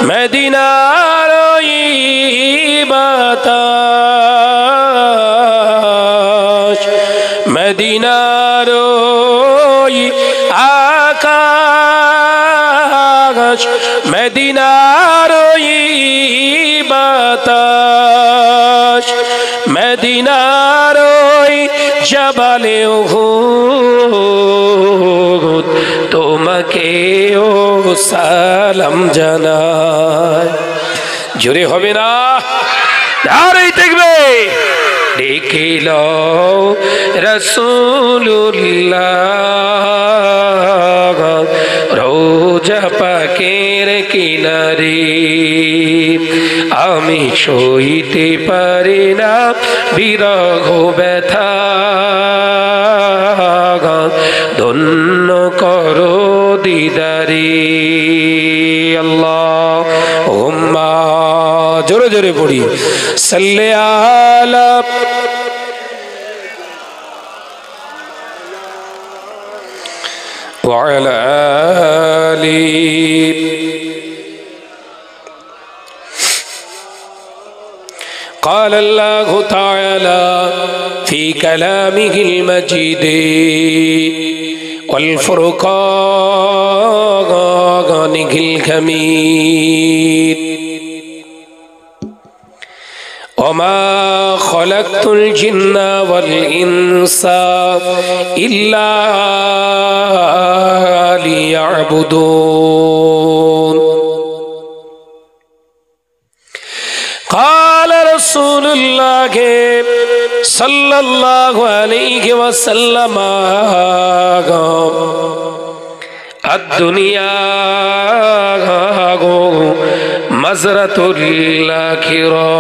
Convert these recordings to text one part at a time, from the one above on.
মদিনার ওই বাতাস, মদিনার ওই আকাশ, মদিনার ওই বাতাস, মদিনার ওই জবালে উহুদ তোমাকেও সালাম জানায়। জোরে হবে না? আরে দেখবে দেখিল রাসূলুল্লাহ রোজা পাকের কিনারে, আমি সইতে পারি না বিরহ ব্যথা, ধন্য করো দিদারে। আল্লাহুম্মা, জোরে জোরে পড়ি, সাল্লি আলা ওয়া আলা আলি। قال الله تعالى في كلامه المجيد والفرقانه الحميد وما خلقت الجن والإنس إلا ليعبدون قال رسول الله صلى الله عليه وسلم الدنيا مزرعة الآخرة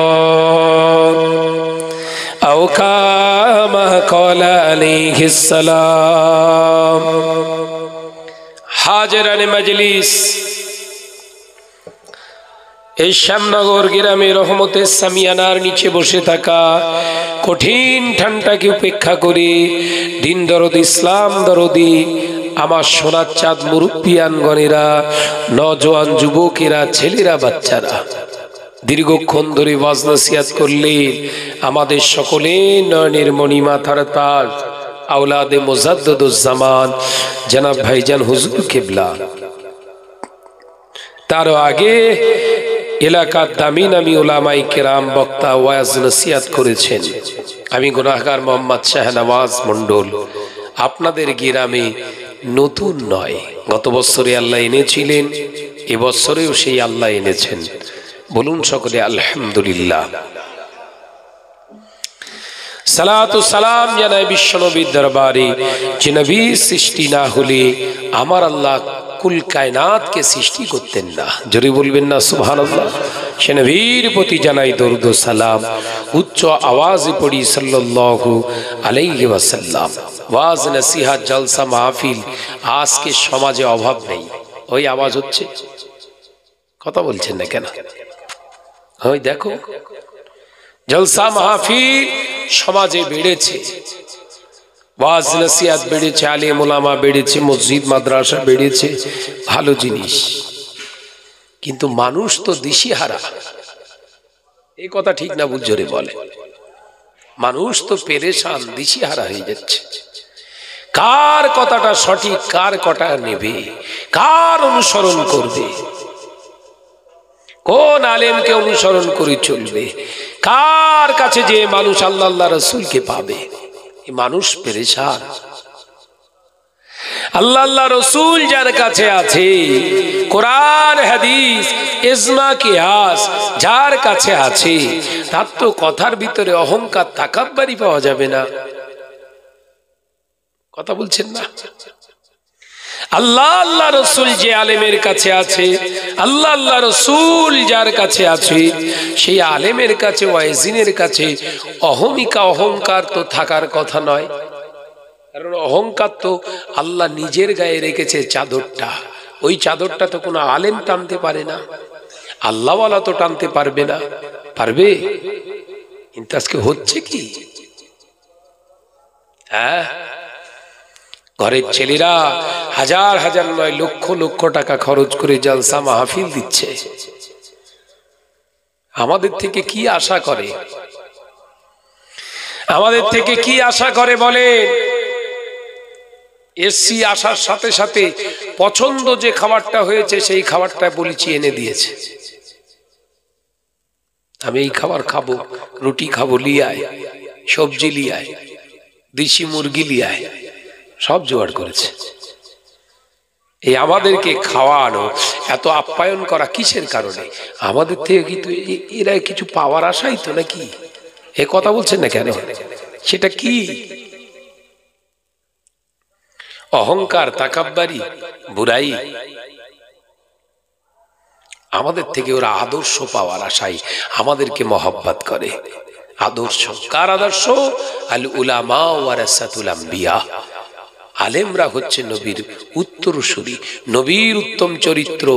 أو كما قال عليه السلام। হাজিরানে মজলিস, এই শ্যামনগর গ্রামে রহমতের সামিয়ানার নিচে বসে থাকা কঠিন ঠান্ডাকে উপেক্ষা করে দিন দরদি, ইসলাম দরদি আমার সোনার চাঁদ মুরব্বিয়ানগণেরা, নজওয়ান যুবকেরা, ছেলেরা, বাচ্চারা দীর্ঘক্ষণ ধরে ওয়াজ নসিহত করলে আমাদের সকলের নয়নের মণি, মাথার তাজ, আওলাদে মুজাদ্দিদুজ্জামান জনাব ভাইজান হুজুর কিবলা, তারও আগে এলাকার দামি নামি উলামায়ে কেরাম বক্তা ওয়াজ নসিহত করেছেন। আমি গুনাহগার মোহাম্মদ শাহনওয়াজ মন্ডল আপনাদের গ্রামে নতুন নয়, গত বছরে আল্লাহ এনেছিলেন, এবছরেও সেই আল্লাহ এনেছেন। বলুন সকলে আলহামদুলিল্লাহ। সালাতু সালাম জানাই বিশ্বনবীর দরবারে, যে নবীর সৃষ্টি না হলে আমার আল্লাহ কুল কায়নাতকে সৃষ্টি করতেন না। জোরে বলবেন না সুবহানাল্লাহ। সে নবীর প্রতি জানাই দরুদ ও সালাম, উচ্চ আওয়াজে পড়ি সাল্লাল্লাহু আলাইহি ওয়াসাল্লাম। ওয়াজ নসিহত জলসা মাহফিল আজকে সমাজে অভাব নেই। ওই আওয়াজ হচ্ছে, কথা বলছেন না কেন? ওই দেখো, জলসা মাহফিল সমাজে বেড়েছে, ওয়াজ নসিহত বেড়েছে, আলেম ওলামা বেড়েছে, মসজিদ মাদ্রাসা বেড়েছে, ভালো জিনিস। কিন্তু মানুষ তো দিশেহারা, এই কথা ঠিক না? বুঝরে বলে মানুষ তো পেরেশান, দিশেহারা হয়ে যাচ্ছে। কার কথাটা সঠিক, কার কথা নেবে, কার অনুসরণ করবে, কোন আলেমকে অনুসরণ করে চলবে, কার কাছে যে মানুষ আল্লাহ আল্লাহ রাসূলকে পাবে, এই মানুষ পেরেশান। আল্লাহ আল্লাহ রাসূল যার কাছে আছে, কোরআন হাদিস ইজমা কিয়াস যার কাছে আছে, তার তো কথার ভিতরে অহংকার তাকাব্বুরি পাওয়া যাবে না। কথা বলছেন না? আল্লাহ আল্লাহ রসুল যে আলেমের কাছে আছে, আল্লাহ আল্লাহ রসুল যার কাছে আছে, সেই আলেমের কাছে, ওয়াইজিনের কাছে অহমিকা, অহংকার তো থাকার কথা নয়। কারণ অহংকার তো আল্লাহ নিজের গায়ে রেখেছে চাদরটা, ওই চাদরটা তো কোনো আলেম টানতে পারে না, আল্লাহওয়ালা তো টানতে পারবে না। পারবে? কিন্তু আজকে হচ্ছে কি, হ্যাঁ, ঘরের ছেলেরা হাজার হাজার নয় লক্ষ লক্ষ টাকা খরচ করে জলসা মাহফিল দিচ্ছে, আমাদের থেকে কি আশা করে? আমাদের থেকে কি আশা করে বলে? এসছি, আসার সাথে সাথে পছন্দ যে খাবারটা হয়েছে সেই খাবারটা বলেছি এনে দিয়েছে। আমি এই খাবার খাবো, রুটি খাবো, লিয়ায় সবজি, লিয়ায় দেশি মুরগি, লিয়ায় সব জোগাড় করেছে। এই আমাদেরকে খাওয়ানো, এত আপ্যায়ন করা কিসের কারণে? আমাদের থেকে কিন্তু এরা কিছু পাওয়ার আশাই তো নাকি? এ কথা বলছেন না কেন? সেটা কি? অহংকার, তাকাব্বারি, বুরাই। আমাদের থেকে ওরা আদর্শ পাওয়ার আশায় আমাদেরকে মহব্বত করে। আদর্শ কার আদর্শ? আল উলামা ওয়ারাসাতুল আম্বিয়া। আলেমরা হচ্ছে নবীর উত্তরসূরি, নবীর উত্তম চরিত্র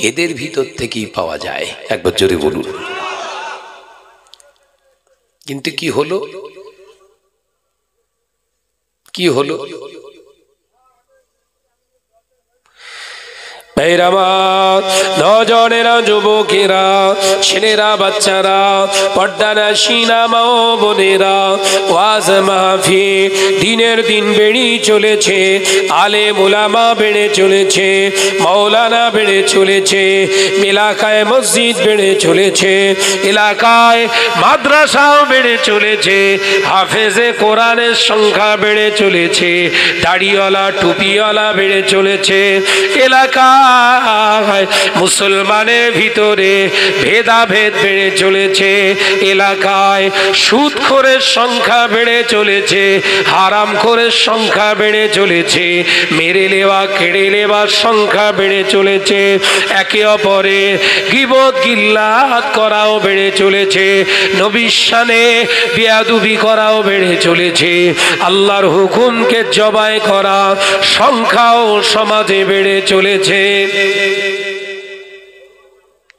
এদের ভিতর থেকেই পাওয়া যায়। একবার জোরে বলুন। কিন্তু কি হলো? কি হলো? নজনেরা, যুবকেরা, ছেলেরা, বাচ্চারা, পর্দানাশীনা মা ও বোনেরা, ওয়াজ মাহফিল দিনের দিন বেড়ে চলেছে, আলেম উলামা বেড়ে চলেছে, মাওলানা বেড়ে চলেছে, এলাকায় মসজিদ বেড়ে চলেছে, এলাকায় মাদ্রাসাও বেড়ে চলেছে, হাফেজে কোরআনের সংখ্যা বেড়ে চলেছে, দাড়িওয়ালা টুপিওয়ালা বেড়ে চলেছে, এলাকা মুসলমানের ভিতরে ভেদাভেদ বেড়ে চলেছে, এলাকায় সুদখোরের সংখ্যা বেড়ে চলেছে, হারামখোরের সংখ্যা বেড়ে চলেছে, মেরে নেওয়া কেড়ে নেওয়ার সংখ্যা বেড়ে চলেছে, একে অপরে গীবত গিল্লাত করাও বেড়ে চলেছে, নবীর শানে বেয়াদবি করাও বেড়ে চলেছে, আল্লাহর হুকুমকে জবাই করা সংখ্যাও সমাজে বেড়ে চলেছে।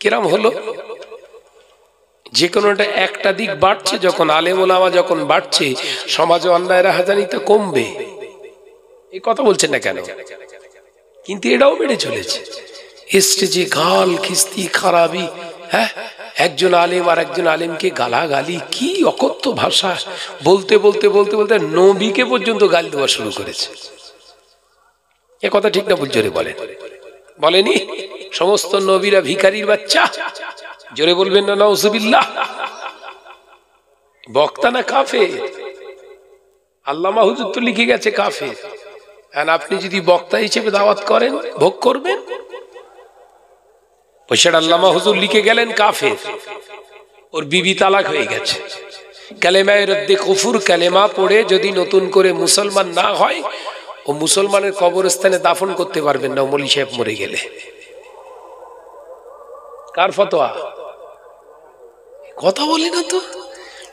কিরম হলো? যে কোনোটা একটা দিক বাড়ছে, যখন আলেম ওলামা যখন বাড়ছে, সমাজে অন্যায় রাহাজানিটা কমবে। এই কথা বলছেন না কেন? কিন্তু এটাও বেড়ে চলেছে। স্টেজে গাল খিস্তি খারাপি, হ্যাঁ, একজন আলেম আর একজন আলেমকে গালাগালি, কি অকথ্য ভাষা, বলতে বলতে বলতে বলতে নবীকে পর্যন্ত গালি দেওয়া শুরু করেছে। এ কথা ঠিক না? জোরে বলেন। বলেনি সমস্ত নবীরা ভিখারির বাচ্চা? জোরে বলবেন না নাউজুবিল্লাহ। বক্তা না কাফের? আল্লামা হুজুর তো লিখে গেছে কাফের। আর আপনি যদি বক্তা হিসেবে দাওয়াত করেন, ভোগ করবেন। ওইটা আল্লামা হুজুর লিখে গেলেন কাফের। ওর বিবি তালাক হয়ে গেছে। কালেমায়ে রদ্দে কুফর কালেমা পড়ে যদি নতুন করে মুসলমান না হয়, ও মুসলমানের কবরস্থানে দাফন করতে পারবেন না, মৌলী সাহেব মরে গেলে। কার ফতোয়া? কথা বলে না তো,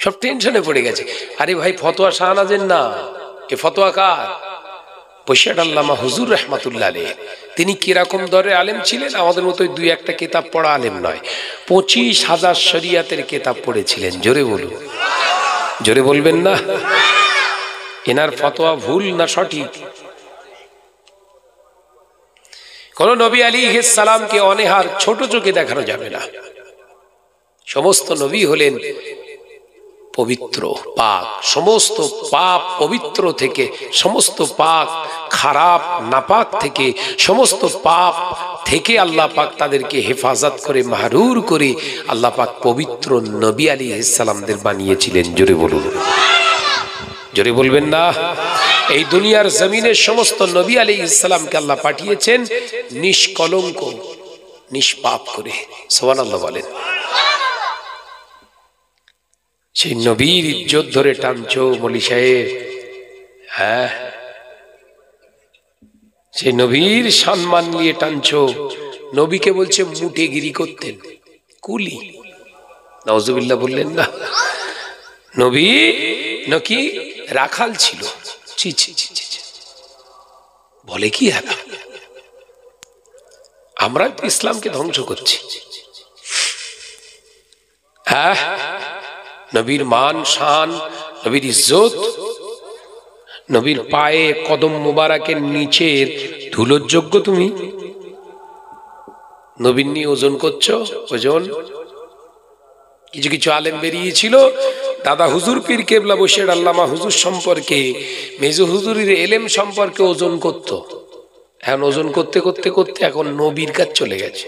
সব টেনশনে পড়ে গেছে। আরে ভাই, ফতোয়া শাহনাজের না, এ ফতোয়া কার? বৈশাখ আল্লামা হুজুর রহমাতুল্লাহ আলাইহি। তিনি কিরকম দরে আলেম ছিলেন? আমাদের মতো দুই একটা কিতাব পড়া আলেম নয়, 25,000 শরিয়াতের কিতাব পড়েছিলেন। জোরে বলুন। জোরে বলবেন না? এনার ফতোয়া ভুল না সঠিক? কোন নবী আলাইহিস সালামকে অনেহার ছোট চোখে দেখানো যাবে না। সমস্ত নবী হলেন পবিত্র, পাক, সমস্ত পাপ পবিত্র থেকে, সমস্ত পাক খারাপ নাপাক থেকে, সমস্ত পাপ থেকে আল্লাহ পাক তাদেরকে হেফাজত করে মাহরুর করে আল্লাহ পাক পবিত্র নবী আলাইহিস সালামদের বানিয়েছিলেন। জোরে বলুন। জোরে বলবেন না? এই দুনিয়ার জমিনের সমস্ত নবী আলাইহিস সালামকে আল্লাহ পাঠিয়েছেন নিষ্কলঙ্ক, নিষ্পাপ করে। সুবহানাল্লাহ বলেন। সেই নবীর ইজ্জত ধরে টানছো মৌলী সাহেব, হ্যাঁ, সেই নবীর সম্মান নিয়ে টানছো। নবীকে বলছে মুটেগিরি করতেন, কুলি। নাউজুবিল্লাহ বললেন না? নবী নাকি রাখাল ছিল। ছি ছি ছি ছি, বলে কি? আমরা ইসলামকে ধ্বংস করছি। হ্যাঁ, নবীর মান শান, নবীর ইজ্জত, নবীর পায়ে কদম মুবারকের নিচের ধুলোর যোগ্য তুমি নবীর নিয়ে ওজন করছো। ওজন কিছু কিছু আলেম বেরিয়েছিল, দাদা হুজুর পীর কেবলা বসির আল্লামা হুজুর সম্পর্কে, মেজো হুজুরের এলেম সম্পর্কে ওজন করত। এখন ওজন করতে করতে করতে এখন নবীর কাজ চলে গেছে।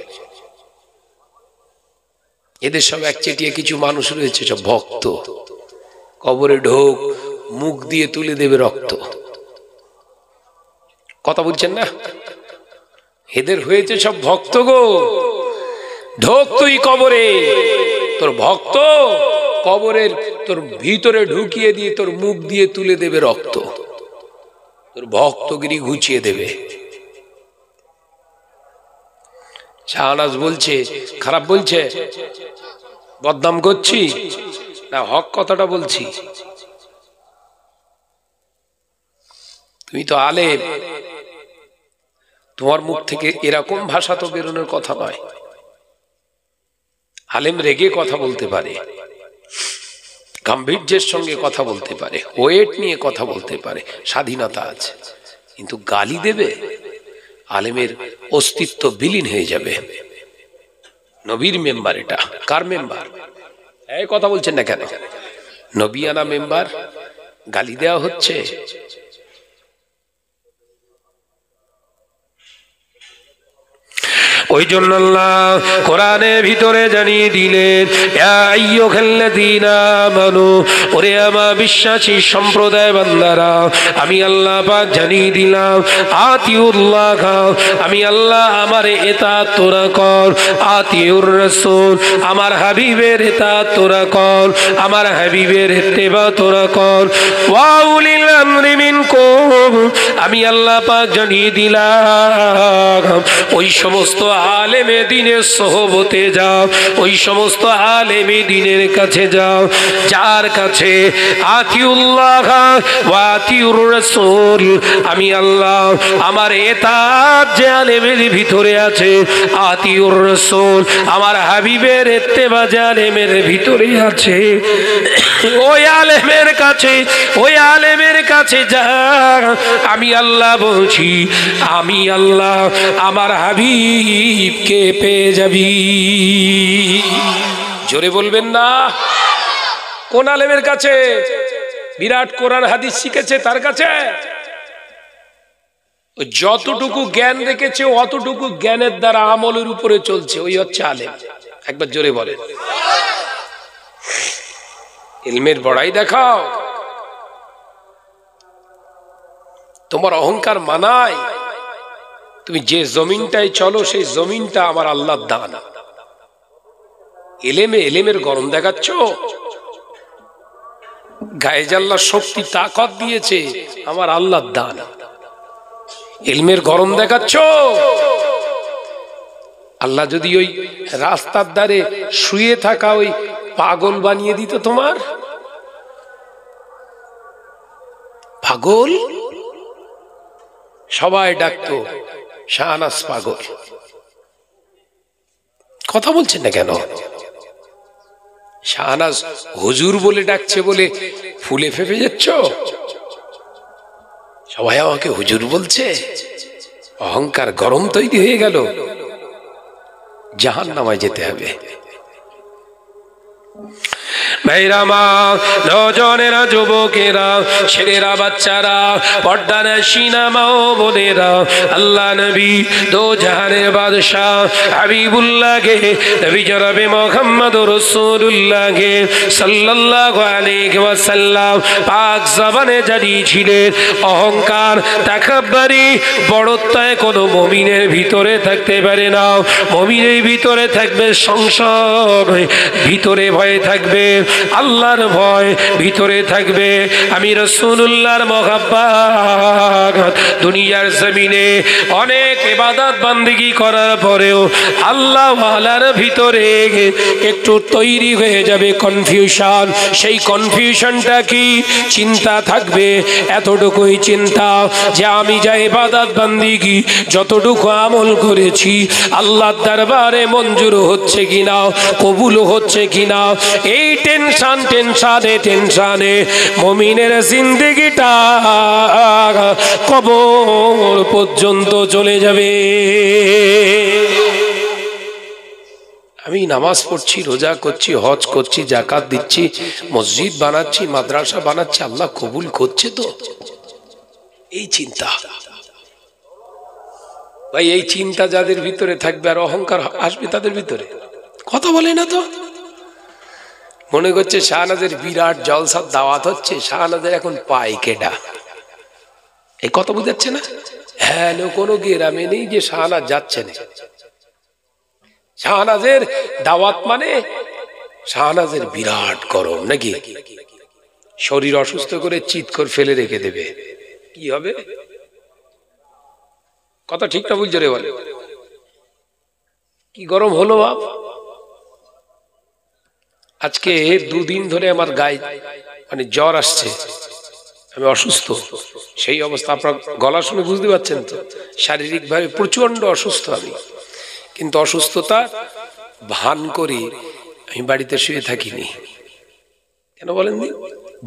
এদের সব একচেটিয়া কিছু মানুষ রয়েছে, সব ভক্ত, কবরে ঢোক, মুখ দিয়ে তুলে দেবে রক্ত। কথা বলছেন না? এদের হয়েছে সব ভক্ত গো। ঢোক তুই কবরে, তোর ভক্ত কবরের তোর ভিতরে ঢুকিয়ে দিয়ে তোর মুখ দিয়ে তুলে দেবে রক্ত, তোর ভক্তগিরি ঘুচিয়ে দেবে। শাহনাজ বলছে খারাপ বলছে, বদনাম করছি না, হক কথাটা বলছি। তুমি তো আলেম, তোমার মুখ থেকে এরকম ভাষা তো বেরোনোর কথা নয়। আলেম রেগে কথা বলতে পারে, গাম্ভীর্যের সঙ্গে কথা বলতে পারে, ওয়েট নিয়ে কথা বলতে পারে, স্বাধীনতা আছে, কিন্তু গালি দেবে, আলেমের অস্তিত্ব বিলীন হয়ে যাবে। নবীর মেম্বার এটা। কার মেম্বার? এই কথা বলছেন না কেন? নবিয়ানা মেম্বার, গালি দেওয়া হচ্ছে। ওই জন্য আল্লাহ কোরআনের ভিতরে জানিয়ে দিলেন, ইয়া আইয়ুহাল্লাযীনা আমানু, ওরে আমার বিশ্বাসী সম্প্রদায় বান্দারা, আমি আল্লাহ পাক জানিয়ে দিলাম, আতিউল্লাহ, আমি আল্লাহ আমার ইতাআত তোরা কর, আতিউর রাসূল, আমার হাবিবের ইতাআত তোরা কর, আমার হাবিবের ইত্তেবা তোরা কর, ওয়া উলিল আমরি মিনকুম, আমি আল্লাহ পাক জানিয়ে দিলাম, ওই সমস্ত আলেমে দ্বীনের সোহবতে যাও, ওই সমস্ত আলেমে দ্বীনের কাছে যাও যার কাছে আতিউল্লাহ ওয়া আতিউর রাসূল, আমি আল্লাহ আমার ইতাআত যে আলেমের ভিতরে আছে, আতিউর রাসূল, আমার হাবিবের ইত্তেবা যে আলেমের ভিতরে আছে, ওই আলেমের কাছে, ওই আলেমের কাছে যা, আমি আল্লাহ বলছি, আমি আল্লাহ আমার হাবিবকে পেয়ে যাবি। জোরে বলবেন না? কোন আলেমের কাছে? বিরাট কোরআন হাদিস শিখেছে তার কাছে। যতটুকু জ্ঞান রেখেছে অতটুকু জ্ঞানের দ্বারা আমলের উপরে চলছে, ওই হচ্ছে আলেম। একবার জোরে বলেন। ইলমের বড়াই দেখাও, তোমার অহংকার মানায়, তুমি যে জমিনটায় চলো সেই জমিনটা আমার আল্লাহর দান। এলেমে এলেমের গরম দেখাচ্ছ, গায়ে জাল্লার শক্তি তাকত দিয়েছে আমার আল্লাহর দান, ইলমের গরম দেখাচ্ছ। আল্লাহ যদি ওই রাস্তার ধারে শুয়ে থাকা ওই পাগল বানিয়ে দিত, তোমার পাগল, সবাই ডাকতো শাহনাজ পাগল। কথা বলছেন না কেন? শাহনাজ হুজুর বলে ডাকছে বলে ফুলে ফেপে যাচ্ছ? সবাই আমাকে হুজুর বলছে, অহংকার গরম তৈরি হয়ে গেল, জাহান্নামায় যেতে হবে। ভাইরামা, নজনেরা, যুবকেরা, ছেলেরা, বাচ্চারা, পর্দার সিনেমা ও বোনেরা, আল্লাহ নবী দো জাহানের বাদশাহ হাবিবুল্লাহকে, নবী জনাবে মুহাম্মদুর রাসূলুল্লাহকে সাল্লাল্লাহু আলাইহি ওয়াসাল্লাম পাক জবানে জানিয়েছিলেন, অহংকার, তাকাব্বুরি, বড়ত্বয় কোনো মুমিনের ভিতরে থাকতে পারে না। মুমিনের ভিতরে থাকবে সংশয়, ভিতরে ভয় থাকবে আল্লাহর ভয়, ভিতরে থাকবে আমি রাসূলুল্লাহর মহব্বত। দুনিয়ার জমিনে অনেক ইবাদত বান্দেগী করার পরেও আল্লাহ ওয়ালার ভিতরে একটু তৈরি হয়ে যাবে কনফিউশন। সেই কনফিউশনটা কি? চিন্তা থাকবে, এতটুকুই চিন্তা যে আমি যা ইবাদত বান্দেগী যতটুকু আমল করেছি আল্লাহর দরবারে মঞ্জুর হচ্ছে কিনা, কবুল হচ্ছে কিনা। এই টেনশন টেনশনে টেনশনে মুমিনের জিন্দেগিটা কবর পর্যন্ত চলে যাবে। আমি নামাজ পড়ছি, রোজা করছি, হজ করছি, যাকাত দিচ্ছি, মসজিদ বানাচ্ছি, মাদ্রাসা বানাচ্ছি, আল্লাহ কবুল করছে তো? এই চিন্তা ভাই, এই চিন্তা যাদের ভিতরে থাকবে আর অহংকার আসবে তাদের ভিতরে, কথা বলে না তো। মনে করছে শাহনাজের বিরাট জলসার দাওয়াত হচ্ছে, শাহনাজের এখন পায় কেডা, এই কথা বুঝাচ্ছে না? হ্যাঁ, কোনো গ্রামে নেই যে শাহনাজ যাচ্ছে না। শাহনাজের দাওয়াত মানে শাহনাজের বিরাট গরম নাকি, শরীর অসুস্থ করে চিৎ করে ফেলে রেখে দেবে, কি হবে? কথা ঠিক না বুঝছো রে? বলে কি গরম হলো বাপ। আজকে 2 দিন ধরে আমার গায়ে মানে জ্বর আসছে, আমি অসুস্থ। সেই অবস্থা আপনার গলা শুনে বুঝতে পারছেন তো, শারীরিকভাবে প্রচন্ড অসুস্থ আমি। কিন্তু অসুস্থতা ভান করে আমি বাড়িতে শুয়ে থাকিনি। কেন বলেন?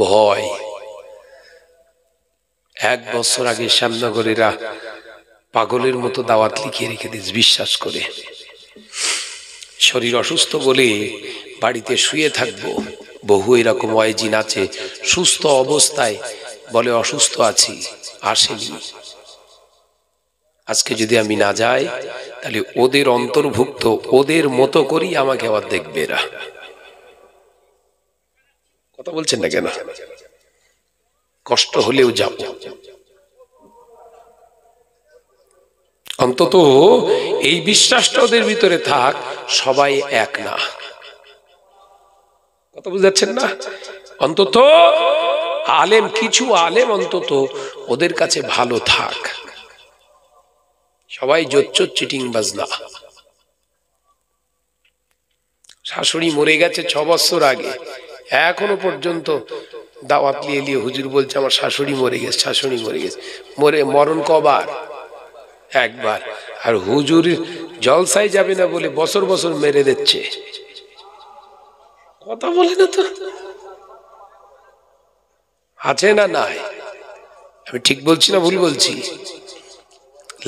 ভয়। 1 বছর আগে শ্যামনগরেরা পাগলের মতো দাওয়াত লিখিয়ে রেখে দিস বিশ্বাস করে। শরীর অসুস্থ বলে বাড়িতে শুয়ে থাকবো। বহু এরকম ওয়াইজিন আছে সুস্থ অবস্থায় বলে অসুস্থ আছি, আসেনি। আজকে যদি আমি না যাই তাহলে ওদের অন্তর্ভুক্ত, ওদের মতো করেই আমাকে আবার দেখবে এরা। কথা বলছেন না কেন? কষ্ট হলেও যাব, অন্তত এই বিশ্বাসটা ওদের ভিতরে থাক, সবাই এক না। কথা বুঝাচ্ছেন না? অন্তত আলেম, কিছু আলেম অন্তত ওদের কাছে ভালো থাক, সবাই জোচ্চোর চিটিংবাজ না। শাশুড়ি মরে গেছে 6 বছর আগে, এখনো পর্যন্ত দাওয়াত নিয়ে নিয়ে হুজুর বলছে আমার শাশুড়ি মরে গেছে, শাশুড়ি মরে গেছে। মরণ কবার? একবার। আর হুজুর জলসায় যাবে না বলে বছর বছর মেরে দিচ্ছে। কথা বলে না তো, আছে না নাই? আমি ঠিক বলছি না ভুল বলছি?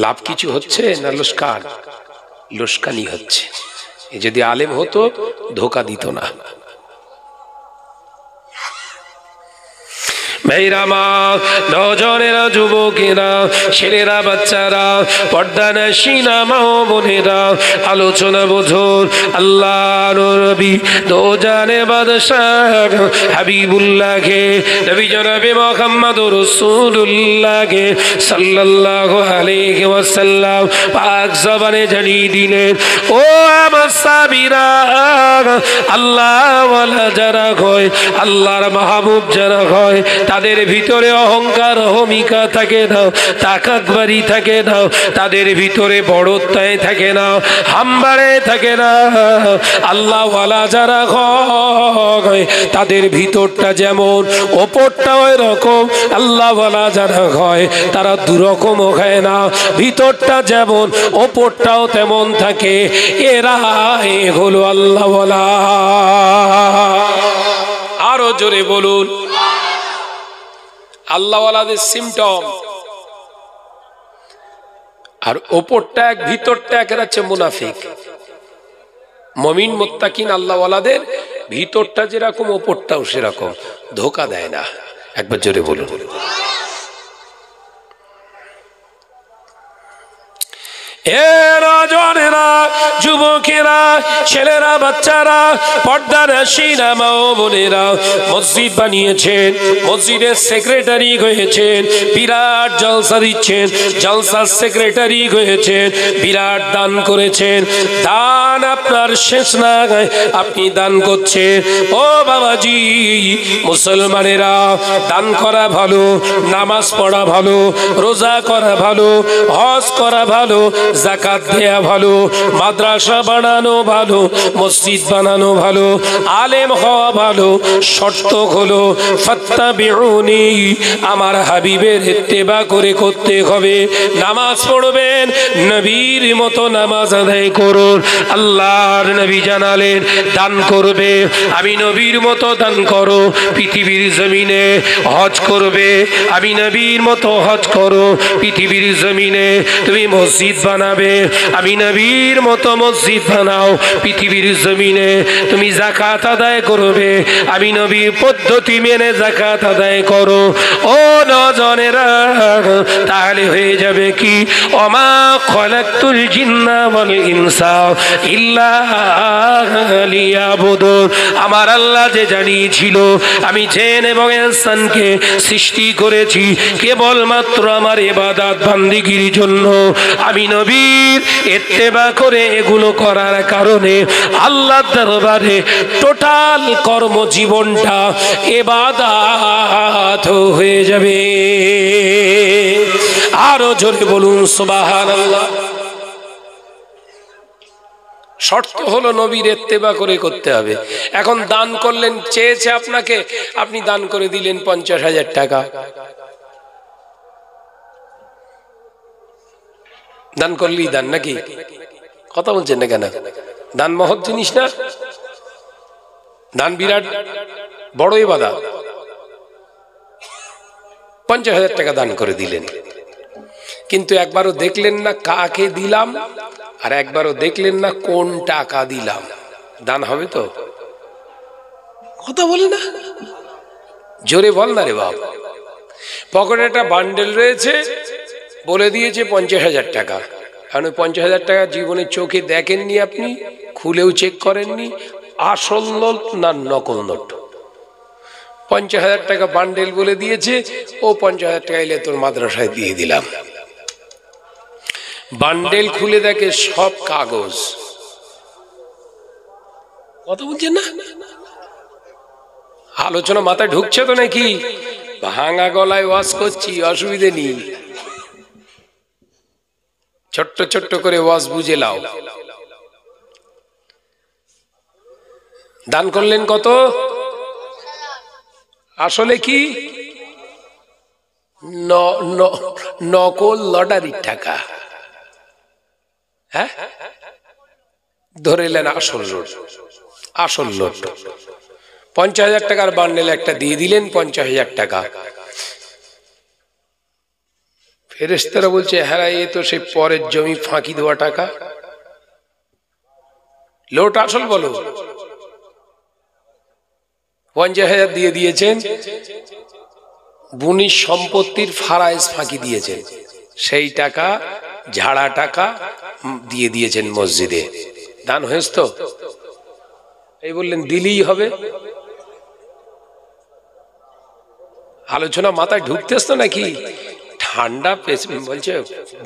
লাভ কিছু হচ্ছে না লোসকান? লোসকানি হচ্ছে। যদি আলেম হতো ধোকা দিত না। মেয়েরা মা, নজনেরা, যুবকেরা, ছেলেরা, বাচ্চারা, পর্দানশীনা মা ও বোনেরা, আলোচনা বুঝুন। আল্লাহর নবী দোজানে বাদশাহ হাবিবুল্লাহকে, নবী জনাবে মুহাম্মদুর রাসূলুল্লাহকে সাল্লাল্লাহু আলাইহি ওয়াসাল্লাম পাক জবানে জানিয়ে দিলেন, ও আমার সাহাবীরা, আল্লাহ ওয়ালা যারা হয়, আল্লাহর মাহবুব যারা হয়, তাদের ভিতরে অহংকার, অহমিকা থাকে না, তাকাতবাড়ি থাকে না, তাদের ভিতরে বড়ত্বায় থাকে না, হামবাড়ে থাকে না। আল্লাহ ওয়ালা যারা হয় তাদের ভিতরটা যেমন ওপরটা ওই রকম। আল্লাহ ওয়ালা যারা হয় তারা দুরকম হয় না, ভিতরটা যেমন ওপরটাও তেমন থাকে। এরা হলো আল্লাহ ওয়ালা। আরো জোরে বলুন, আল্লাহ ওয়ালাদের সিমটম। আর ওপরটা এক, ভিতরটা এক, এরা হচ্ছে মুনাফিক। মুমিন মুত্তাকিন আল্লাহ ওয়ালাদের ভিতরটা যেরকম ওপরটাও সেরকম, ধোকা দেয় না। একবার জোরে বলুন। জনেরা, যুবকেরা, ছেলেরা, বাচ্চারা, পর্দানশীনা মা ও বোনেরা, মসজিদ বানিয়েছেন, মসজিদের সেক্রেটারি হয়েছেন, বিরাট জলসা দিচ্ছেন, জলসার সেক্রেটারি হয়েছেন, বিরাট দান করেছেন। দান আপনার শেষ না, আপনি দান করছেন। ও বাবাজি, মুসলমানেরা, দান করা ভালো, নামাজ পড়া ভালো, রোজা করা ভালো, হজ করা ভালো, যাকাত দেয়া ভালো, মাদ্রাসা বানানো ভালো, মসজিদ বানানো ভালো, আলেম হওয়া ভালো। শর্ত হলো ফাত্তাবিউনি, আমার হাবিবের ইত্তেবা করে করতে হবে। নামাজ পড়বেন, নবীর মতো নামাজ আদায় করুন। আল্লাহর নবী জানালেন দান করবে, আমি নবীর মতো দান করো। পৃথিবীর জমিনে হজ করবে, আমি নবীর মতো হজ করো। পৃথিবীর জমিনে তুমি মসজিদ বানাবে, আমি নবীর মতো মতো মসজিদ বানাও, পৃথিবীর জমিনে তুমি যাকাত আদায় করবে, আমি নবীর পদ্ধতি মেনে যাকাত আদায় করো। ও নজনেরা, তাহলে হয়ে যাবে কি, ওমা খলাকতুল জিন্না ওয়াল ইনসা ইল্লা লিয়াবুদুন। আমার আল্লাহ যে জানিয়েছিল আমি জিন এবং ইনসানকে সৃষ্টি করেছি কেবলমাত্র আমার ইবাদত বান্দিগির জন্য। আমি নবীর ইত্তেবা করে এগুলো করার কারণে আল্লাহর দরবারে টোটাল কর্মজীবনটা ইবাদত হয়ে যাবে। আরো জোরে বলুন সুবহানাল্লাহ। শর্ত হলো নবীর ইত্তেবা করে করতে হবে। এখন দান করলেন, চেয়েছে আপনাকে, আপনি দান করে দিলেন 50,000 টাকা। দান করলেই দান নাকি? কথা বলছেন না কেন? দান মহৎ জিনিস না? দান বিরাট বড় ইবাদত। 50,000 টাকা দান করে দিলেন, কিন্তু একবারও দেখলেন না কাকে দিলাম, আর একবারও দেখলেন না কোন টাকা দিলাম। দান হবে তো? কথা বলে না, জোরে বল না রে বাপ। পকেটে একটা বান্ডেল রয়েছে, বলে দিয়েছে 50,000 টাকা। কারণ 50,000 টাকা জীবনে চোখে দেখেননি, আপনি খুলেও চেক করেননি আসল নোট না নকল নোট। 50,000 টাকা বান্ডেল বলে দিয়েছে, ও 50,000 টাকা এলে তোর মাদ্রাসায় দিয়ে দিলাম। বান্ডেল খুলে দেখে সব কাগজ। কথা বলছেন না? আলোচনা মাথায় ঢুকছে তো নাকি? ভাঙা গলায় ওয়াজ করছি, অসুবিধে নেই, ছোট্ট ছোট্ট করে ওয়াজ বুঝে লাও। দান করলেন কত? আসলে কি নকল লটারির টাকা। হ্যাঁ, ধরে এলেন আসল নোট। আসল নোট 50,000 টাকার বান্ডেল একটা দিয়ে দিলেন, 50,000 টাকা। ফেরেশতারা বলছে, হ্যাঁ এ তো সেই পরের জমি ফাঁকি দেওয়া টাকা। লোট আসল বলো? 50,000 দিয়ে দিয়েছেন, বুনির সম্পত্তির ফারাইজ ফাঁকি দিয়েছেন, সেই টাকা ঝাড়া টাকা দিয়ে দিয়েছেন মসজিদে। দান হয়েছে তো? এই বললেন দিলেই হবে। আলোচনা মাথায় ঢুকতেছ তো নাকি? ঠান্ডা বলছে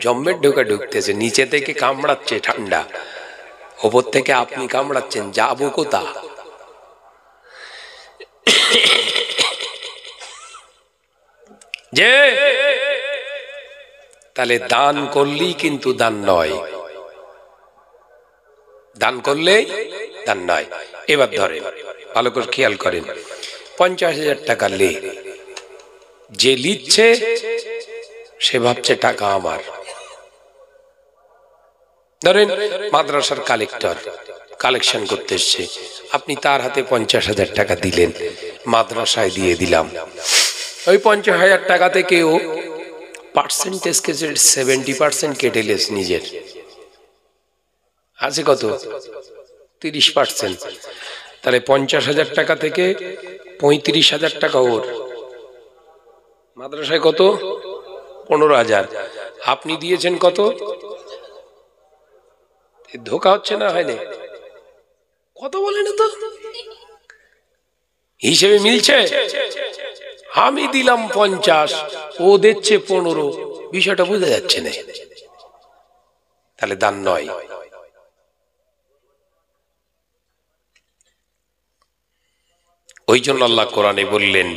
জম্মের ঢোকা ঢুকতেছে, নিচে থেকে কামড়াচ্ছে ঠান্ডা, ওপর থেকে আপনি কামড়াচ্ছেন, যাবো কোথা? যে তাহলে দান করলেই কিন্তু দান নয়, দান করলেই দান নয়। এবার ধরেন, ভালো করে খেয়াল করেন, 50,000 টাকা লে, যে লিচ্ছে সে ভাবছে টাকা আমার। ধরেন মাদ্রাসার কালেক্টর কালেকশন করতে এসছে, আপনি তার হাতে 50,000 টাকা দিলেন, মাদ্রাসায় দিয়ে দিলাম। ওই 50,000 টাকা থেকেও পার্সেন্টেজ 70% কেটে লেস নিজের, আছে কত? 30%। তাহলে 50,000 টাকা থেকে 35,000 টাকা ওর। মাদ্রাসায় কত? 15,000। আপনি দিয়েছেন কত? ধোকা হচ্ছে না, হয়নি? কত বলে না তো? হিসেবে মিলছে? আমি দিলাম 50, ও দিচ্ছে 15, বিষয়টা বোঝা যাচ্ছে না, তাহলে দান নয়। ওই জন্য আল্লাহ কোরআনে বললেন,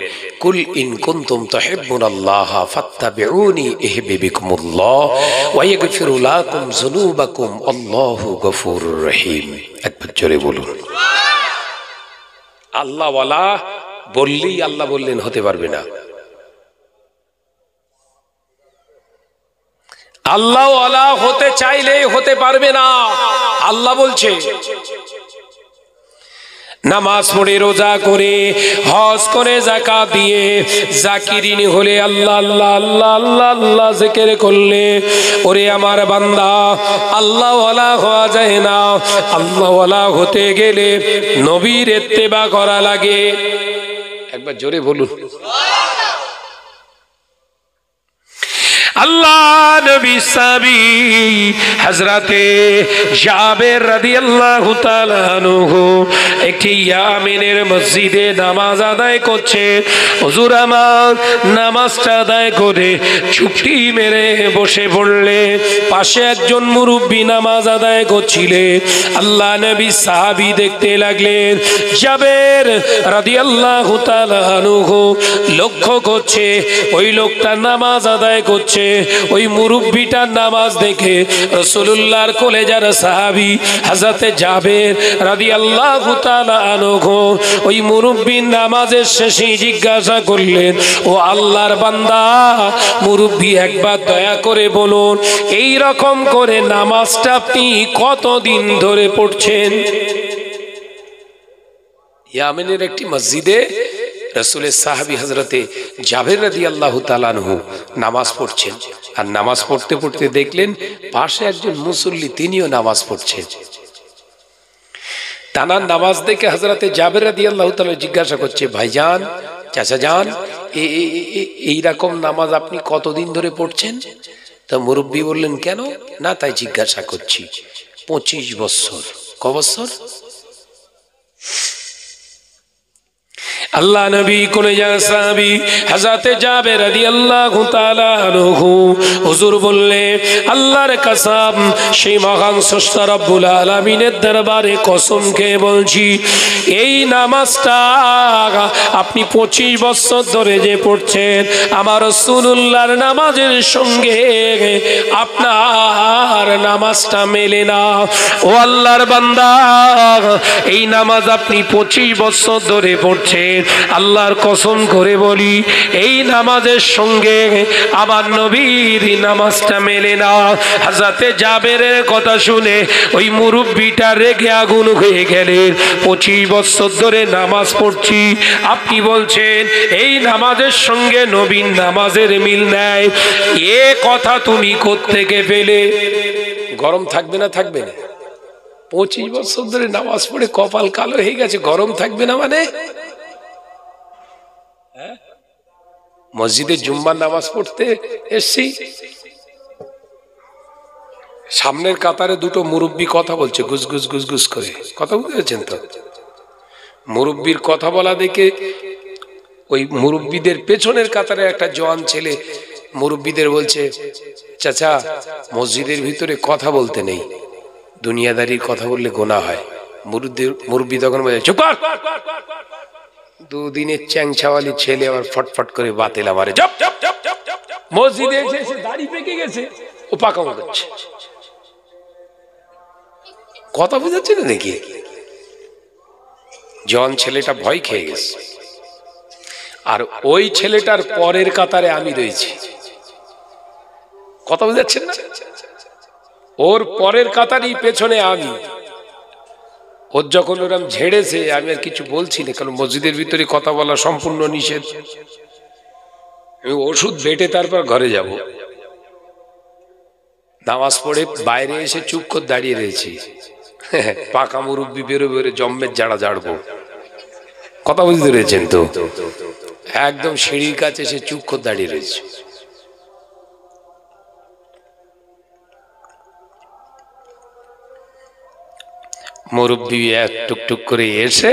কুল ইন কুনতুম তুহিব্বুনাল্লাহা ফাত্তাবিউনি ইহবিবিকুমুল্লাহ ওয়া ইয়াগফিরু লাকুম যুনুবাকুম আল্লাহু গফুরুর রহিম। একবার জোরে বলুন। আল্লাহ ওয়ালা বললেই আল্লাহ বললেন হতে পারবে না। আল্লাহ ওয়ালা হতে চাইলে হতে পারবে না। আল্লাহ বলছে নামাজ পড়ে রোজা করে হজ করে যাকাত দিয়ে জাকিরিন হলে আল্লাহ আল্লাহ আল্লাহ আল্লাহ আল্লাহ জিকির করলে ওরে আমার বান্দা আল্লাহ ওয়ালা হওয়া যায় না। আল্লাহ ওয়ালা হতে গেলে নবীর ইত্তেবা করা লাগে। একবার জোরে বলুন আল্লাহ নবী সাহাবী হযরতে জাবের রাদিয়াল্লাহু তাআলা আনহু একটি ইয়ামেনের মসজিদে নামাজ আদায় করছে। হুজুর আমার নামাজটা আদায় করে চুপটি মেরে বসে পড়লে পাশে একজন মুরব্বী নামাজ আদায় করছিলেন। আল্লাহ নবী সাহাবী দেখতে লাগলেন জাবের রাদিয়াল্লাহু তাআলা আনহু লক্ষ্য করছে ওই লোকটা নামাজ আদায় করছে। ওই মুরব্বিটার নামাজ দেখে রাসূলুল্লাহর কলেজার সাহাবী হযরতে জাবের রাদিয়াল্লাহু তাআলা আনহু ওই মুরব্বির নামাজের শেষে জিজ্ঞাসা করলেন, ও আল্লাহর বান্দা মুরব্বি একবার দয়া করে বলুন এই রকম করে নামাজটা আপনি কতদিন ধরে পড়ছেন? ইয়ামেনের একটি মসজিদে রাসূলের সাহাবী হযরতে জাবের রাদিয়াল্লাহু তাআলা আনহু নামাজ পড়ছেন। আর নামাজ পড়তে পড়তে দেখলেন পাশে একজন মুসল্লি তিনিও নামাজ পড়ছেন। তানার নামাজ দেখে হযরতে জাবের রাদিয়াল্লাহু তাআলা জিজ্ঞাসা করছে, ভাইজান চাচা যান এই রকম নামাজ আপনি কতদিন ধরে পড়ছেন? তো মুরব্বী বললেন, কেন? না তাই জিজ্ঞাসা করছি। 25 বছর। ক বছর? আল্লাহ নবী কলেজার সাহাবী হযরতে জাবের রাদিয়াল্লাহু তাআলা আনহু হুজুর বললে, আল্লাহর কসম সেই মহান স্রষ্টা রব্বুল আলামিনের দরবারে কসম খেয়ে বলছি এই নামাজটা আপনি 25 বছর ধরে যে পড়ছেন আমার রাসূলুল্লাহর নামাজের সঙ্গে আপনার নামাজটা মেলে না। ও আল্লাহর বান্দা এই নামাজ আপনি 25 বছর ধরে পড়ছেন, আল্লাহর কসম করে বলি এই নামাজের সঙ্গে আমার নবীর নামাজটা মেলে না। হযরতে জাবেরের কথা শুনে ওই মুরব্বিটা রেগে আগুন হয়ে গেলেন। 25 বছর ধরে নামাজ পড়ছি, আপনি বলছেন এই নামাজের সঙ্গে নবীর নামাজের মিল নাই, এ কথা তুমি কোত্থেকে পেলে? গরম থাকবে না? থাকবে না? 25 বছর ধরে নামাজ পড়ে কপাল কালো হয়ে গেছে, গরম থাকবে না মানে? মসজিদে জুম্মার নামাজ পড়তে এসছি, সামনের কাতারে দুটো মুরব্বী কথা বলছে গুজগুজ গুজগুজ করে। কথা বুঝেছেন তো? মুরব্বীর কথা বলা দেখে ওই মুরব্বীদের পেছনের কাতারে একটা জওয়ান ছেলে মুরব্বীদের বলছে, চাচা মসজিদের ভিতরে কথা বলতে নেই, দুনিয়াদারির কথা বললে গোনা হয়। মুরব্বী তখন বলে, চুপ কর। দুদিনের চ্যাংছাওয়ালি ছেলে আবার ফটফট করে বাতেলা মারে। মসজিদে এসে দাড়ি পেকে গেছে, ও পাকামো করছে। কথা বুঝাচ্ছে না দেখি? জন ছেলেটা ভয় খেয়ে গেছে। আর ওই ছেলেটার পরের কাতারে আমি রয়েছি। কথা বুঝাচ্ছেন না? ওর পরের কাতারই পেছনে আমি। ওর যখন ওরম ঝেড়েছে আমি আর কিছু বলছি না, কারণ মসজিদের ভিতরে কথা বলা সম্পূর্ণ নিষেধ। আমি ওষুধ বেটে তারপর ঘরে যাব। নামাজ পড়ে বাইরে এসে চুপ করে দাঁড়িয়ে রয়েছি। পাকা মুরব্বি বেরো বেরো জম্মের জাড়া জাড়বো। কথা বুঝতে রয়েছেন তো? একদম সিঁড়ির কাছে এসে চুপ করে দাঁড়িয়ে রয়েছে। মুরব্বি এক টুকটুক করে এসে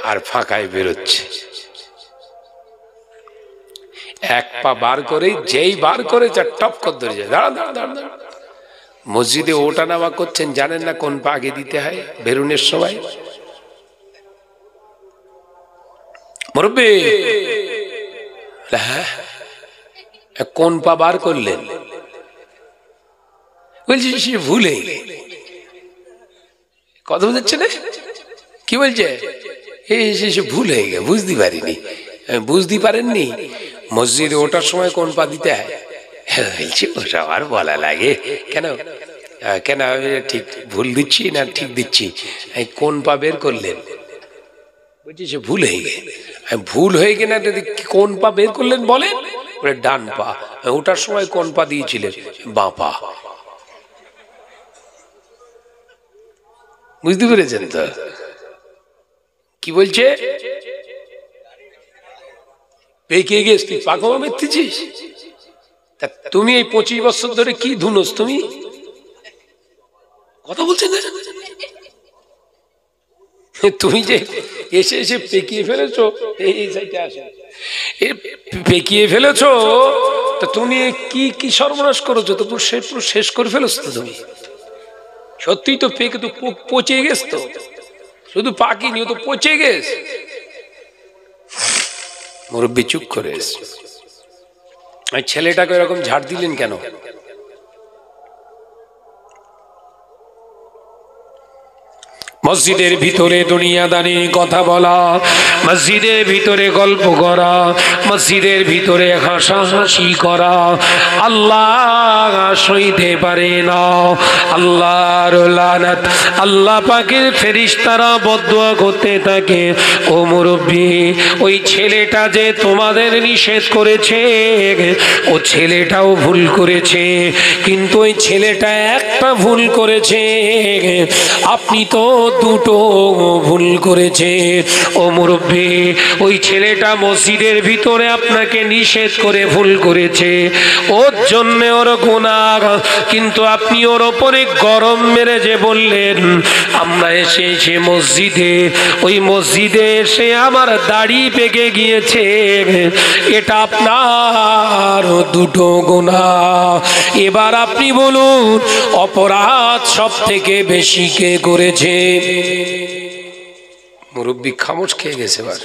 আর ফাঁকায় বেরোচ্ছে। এক পা বার করে যেই বার করে টপ করে ধরে যায়, দাঁড়া দাঁড়া দাঁড়া দাঁড়া। মসজিদে ওটা নামা করছেন, জানেন না কোন পা আগে দিতে হয় বেরুনের সময়? মুরব্বি কোন পা বার করলেন? বলছি সে ভুলে। কথা বুঝাচ্ছে না? কি বলছে? ভুল হয়ে গেছে, বুঝতে পারিনি। বুঝতে পারেননি? মসজিদে ওঠার সময় কোন পা দিতে হয়? বলছি ওটা আর বলা লাগে কেন? কেন আমি ঠিক ভুল দিচ্ছি না ঠিক দিচ্ছি? কোন পা বের করলেন? বলছি সে ভুল হয়ে গে। ভুল হয়ে গে না, কোন পা বের করলেন বলেন? বলে ডান পা। ওটার সময় কোন পা দিয়েছিলেন? বাঁ পা। বুঝতে পেরেছেন তো কি বলছে? পেকে গেছ তুই পাকমা মেতেছিস। তুমি এই 25 বছর ধরে কি ধুনোস? তুমি কথা বলছেন না? তুমি যে এসে এসে পেকিয়ে ফেলেছো, এই সাইডে আসে, পেকিয়ে ফেলেছো, তা তুমি কি কি সর্বনাশ করেছো? তো পুরো শেষ করে ফেলেছ তো তুমি। সত্যিই তো পেকে তো পচে গেছ, তো শুধু পাকিনি, ও তো পচে গেছ। মুরব্বী চুপ করে ছেলেটাকে এরকম ঝাড় দিলেন কেন? মসজিদের ভিতরে দুনিয়াদারির কথা বলা, মসজিদের ভিতরে গল্প করা, মসজিদের ভিতরে হাসাহাসি করা আল্লাহ সইতে পারে না। আল্লাহর লানত, আল্লাহ পাকের ফেরেশতারা বদদুয়া করতে থাকে, ও মুরব্বী, ওই ছেলেটা যে তোমাদের নিষেধ করেছে ও ছেলেটাও ভুল করেছে, কিন্তু ওই ছেলেটা একটা ভুল করেছে, আপনি তো দুটো ভুল করেছে। ও মুরব্বী, ওই ছেলেটা মসজিদের ভিতরে আপনাকে নিষেধ করে ভুল করেছে, ওর জন্য ওর গুনাহ, কিন্তু আপনি ওর ওপরে গরম মেরে যে বললেন আমরা এসে মসজিদে, ওই মসজিদে এসে আমার দাড়ি পেকে গিয়েছে, এটা আপনার দুটো গুনাহ। এবার আপনি বলুন অপরাধ সব থেকে বেশি কে করেছে? মুরব্বী খামোশ খেয়ে গেছে। এবার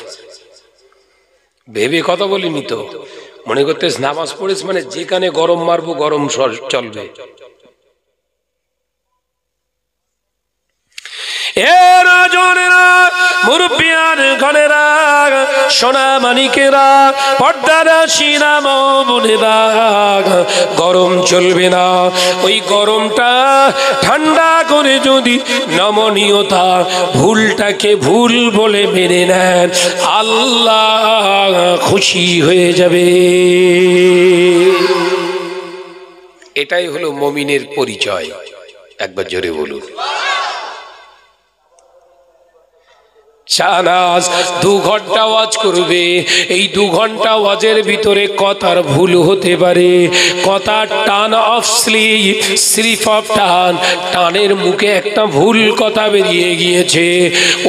ভেবে কথা বলিনি তো, মনে করতে নামাজ পড়িস মানে যেখানে গরম মারবো গরম চলবে। মুরব্বিয়ান ঘরেরা, সোনা মানিকেরা, পর্দারা শিরাম বোনেরা, গরম চলবে না। ওই গরমটা ঠান্ডা করে যদি নমনীয়তা, ভুলটাকে ভুল বলে মেনে নেন, আল্লাহ খুশি হয়ে যাবে। এটাই হলো মুমিনের পরিচয়। একবার জোরে বলুন। শাহনাজ 2 ঘন্টা ওয়াজ করবে, এই 2 ঘন্টা ওয়াজের ভিতরে কথার ভুল হতে পারে, কথার টান অফ স্লিপ অফ টান, টানের মুখে একটা ভুল কথা বেরিয়ে গিয়েছে,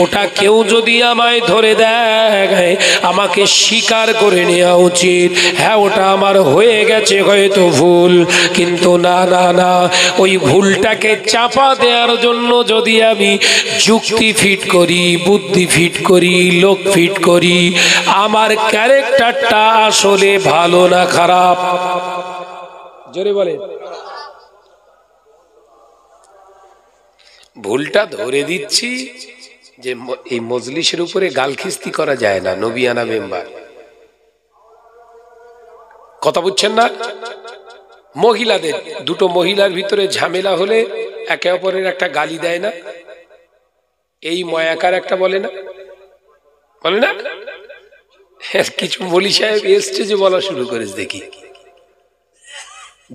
ওটা কেউ যদি আমায় ধরে দেয় আমাকে স্বীকার করে নেওয়া উচিত, হ্যাঁ ওটা আমার হয়ে গেছে হয়তো ভুল, কিন্তু না না না, ওই ভুলটাকে চাপা দেওয়ার জন্য যদি আমি যুক্তি ফিট করি, বুদ্ধি ফিট করি, লোক ফিট করি, আমার ক্যারেক্টারটা আসলে ভালো না খারাপ? জোরে বলে। ভুলটা ধরে দিচ্ছি যে এই মজলিসের উপরে গালখিস্তি করা যায় না, নবিয়ানা মেম্বার, কথা বুঝছেন না? মহিলাদের, দুটো মহিলার ভিতরে ঝামেলা হলে একে অপরের একটা গালি দেয় না, এই ময়াকার একটা বলে না, বলে না? কিছু মলি সাহেব স্টেজে বলা শুরু করেছে, দেখি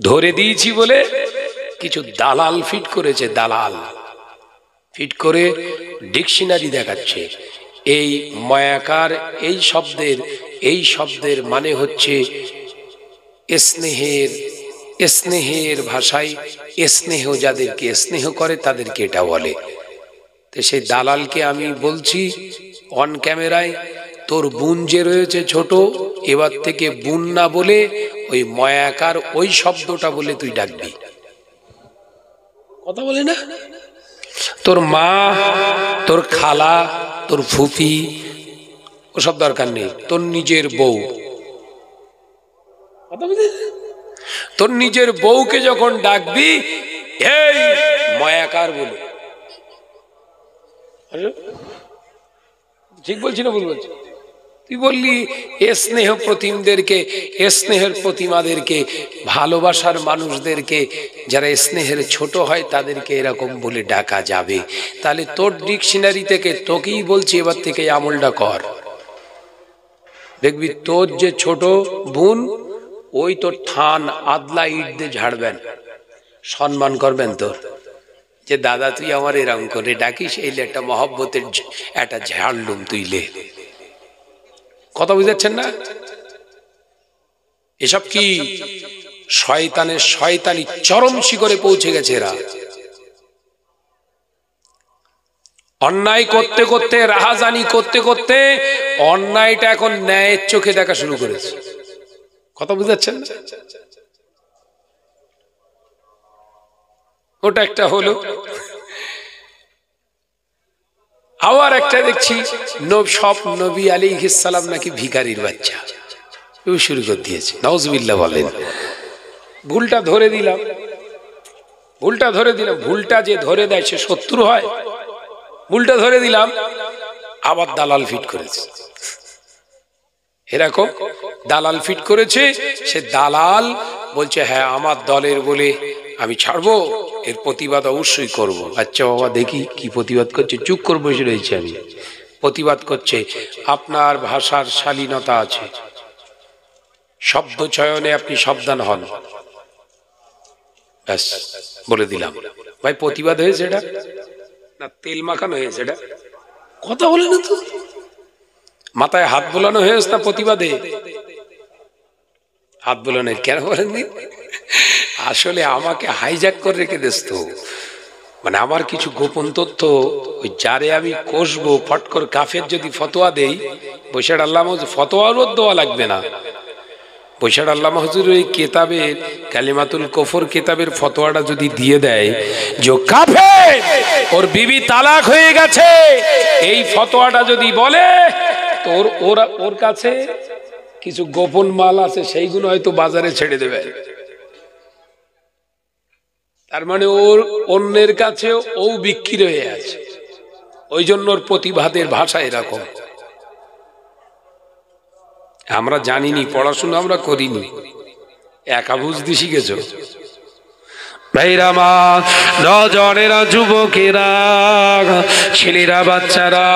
ধরে দিয়েছি বলে কিছু দালাল ফিট করেছে, দালাল ফিট করে ডিকশনারি দেখাচ্ছে। এই ময়াকার এই শব্দের মানে হচ্ছে স্নেহের ভাষায় স্নেহ, যাদেরকে স্নেহ করে তাদেরকে এটা বলে। তো সেই দালালকে আমি বলছি অন ক্যামেরায়, তোর বোন যে রয়েছে ছোট, এবার থেকে বোন না বলে ওই ময়াকার ওই শব্দটা বলে তুই ডাকবি, কথা বলে না? তোর মা, তোর খালা, তোর ফুফি, ওসব দরকার নেই। তোর নিজের বউ, তোর নিজের বউকে যখন ডাকবি এই ময়াকার বলে, ঠিক বলছি না ভুল বলছি? তুই বললি স্নেহ প্রতিমদেরকে, স্নেহের প্রতিমাদেরকে, ভালোবাসার মানুষদেরকে, যারা স্নেহের ছোট হয় তাদেরকে এরকম বলে ডাকা যাবে। তাহলে তোর ডিকশনারি থেকে তোকেই বলছি এবার থেকে আমলটা কর। দেখবি তোর যে ছোট বোন, ওই তোর থান আদলা ইট দিয়ে ঝাড়বেন, সম্মান করবেন তোর, যে দাদা তুই আমার এরকম করে ডাকিস, এই একটা মহব্বতের একটা ঝাড়লুম তুই লে। কথা বুঝাচ্ছেন না? এসব কি শয়তানের শয়তানি চরম শিখরে পৌঁছে গেছে এরা। অন্যায় করতে করতে, রাহাজানি করতে করতে অন্যায়টা এখন ন্যায়ের চোখে দেখা শুরু করেছে। কথা বুঝাচ্ছেন না? ওটা একটা হলো। আবার একটা দেখছি সব নবী আলাইহিস সালাম নাকি ভিখারির বাচ্চা, শুরু করে দিয়েছে। নাউজুবিল্লাহ বলেন। ভুলটা ধরে দিলাম, ভুলটা ধরে দিলাম। ভুলটা যে ধরে দেয় সে শত্রু হয়। ভুলটা ধরে দিলাম, আবার দালাল ফিট করেছে। এরকম দালাল ফিট করেছে। সে দালাল বলছে হ্যাঁ আমার দলের বলে আমি ছাড়বো, এর প্রতিবাদ অবশ্যই করব। আচ্ছা বাবা দেখি কি প্রতিবাদ করছে। চুপ করে বসে রয়েছে আমি। প্রতিবাদ করছে আপনার ভাষার শালীনতা আছে, শব্দ চয়নে আপনি সাবধান হন। ব্যাস বলে দিলাম। ভাই প্রতিবাদ হয়েছে এটা না তেল মাখানো হয়েছে? এটা কথা বলে না তো। মাথায় হাত বোলানো হয়েছে না প্রতিবাদে? হাত বোলানো কেন বলেননি? আসলে আমাকে হাইজ্যাক করে রেখে দিস তো। মানে আমার কিছু গোপন তথ্য ওই যারে আমি কষবো, ফট করে কাফের যদি ফতোয়া দেই, বৈশাখ আল্লাহ ফতোয়ারও দেওয়া লাগবে না। বৈশাখ আল্লাহ হুজুর ওই কেতাবের কালিমাতুল কুফর কেতাবের ফতোয়াটা যদি দিয়ে দেয় যে কাফের, ওর বিবি তালাক হয়ে গেছে, এই ফতোয়াটা যদি বলে, তোর ওর কাছে কিছু গোপন মাল আছে, সেইগুলো হয়তো বাজারে ছেড়ে দেবে। তার মানে ওর অন্যের কাছে ও বিক্রি হয়ে আছে। ওই জন্য ওর প্রতিবাদের ভাষা এরকম। আমরা জানিনি, পড়াশোনা আমরা করিনি, একা বুঝতে শিখেছ। ভাইরা মা, নজরেরা, যুবকেরা, ছেলেরা, বাচ্চারা,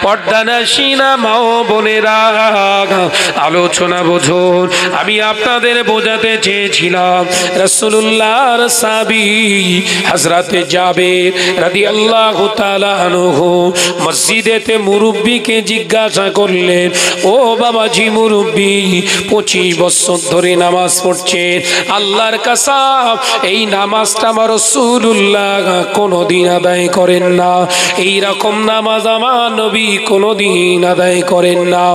পর্দানাসীনা মা ও বোনেরা, আলোচনা বুঝুন। আমি আপনাদের বোঝাতে চেয়েছিলাম রাসূলুল্লাহর সাহাবী হযরতে জাবের রাদিয়াল্লাহু তাআলা আনহু মসজিদেতে মুরব্বিকে জিজ্ঞাসা করলেন, ও বাবাজি মুরব্বি, 25 বছর ধরে নামাজ পড়ছেন, আল্লাহর কসম এই নামাজটা আমার রাসূলুল্লাহ কোনদিন আদায় করেন না, এই রকম নামাজ আমার নবী কোনদিন আদায় করেন না।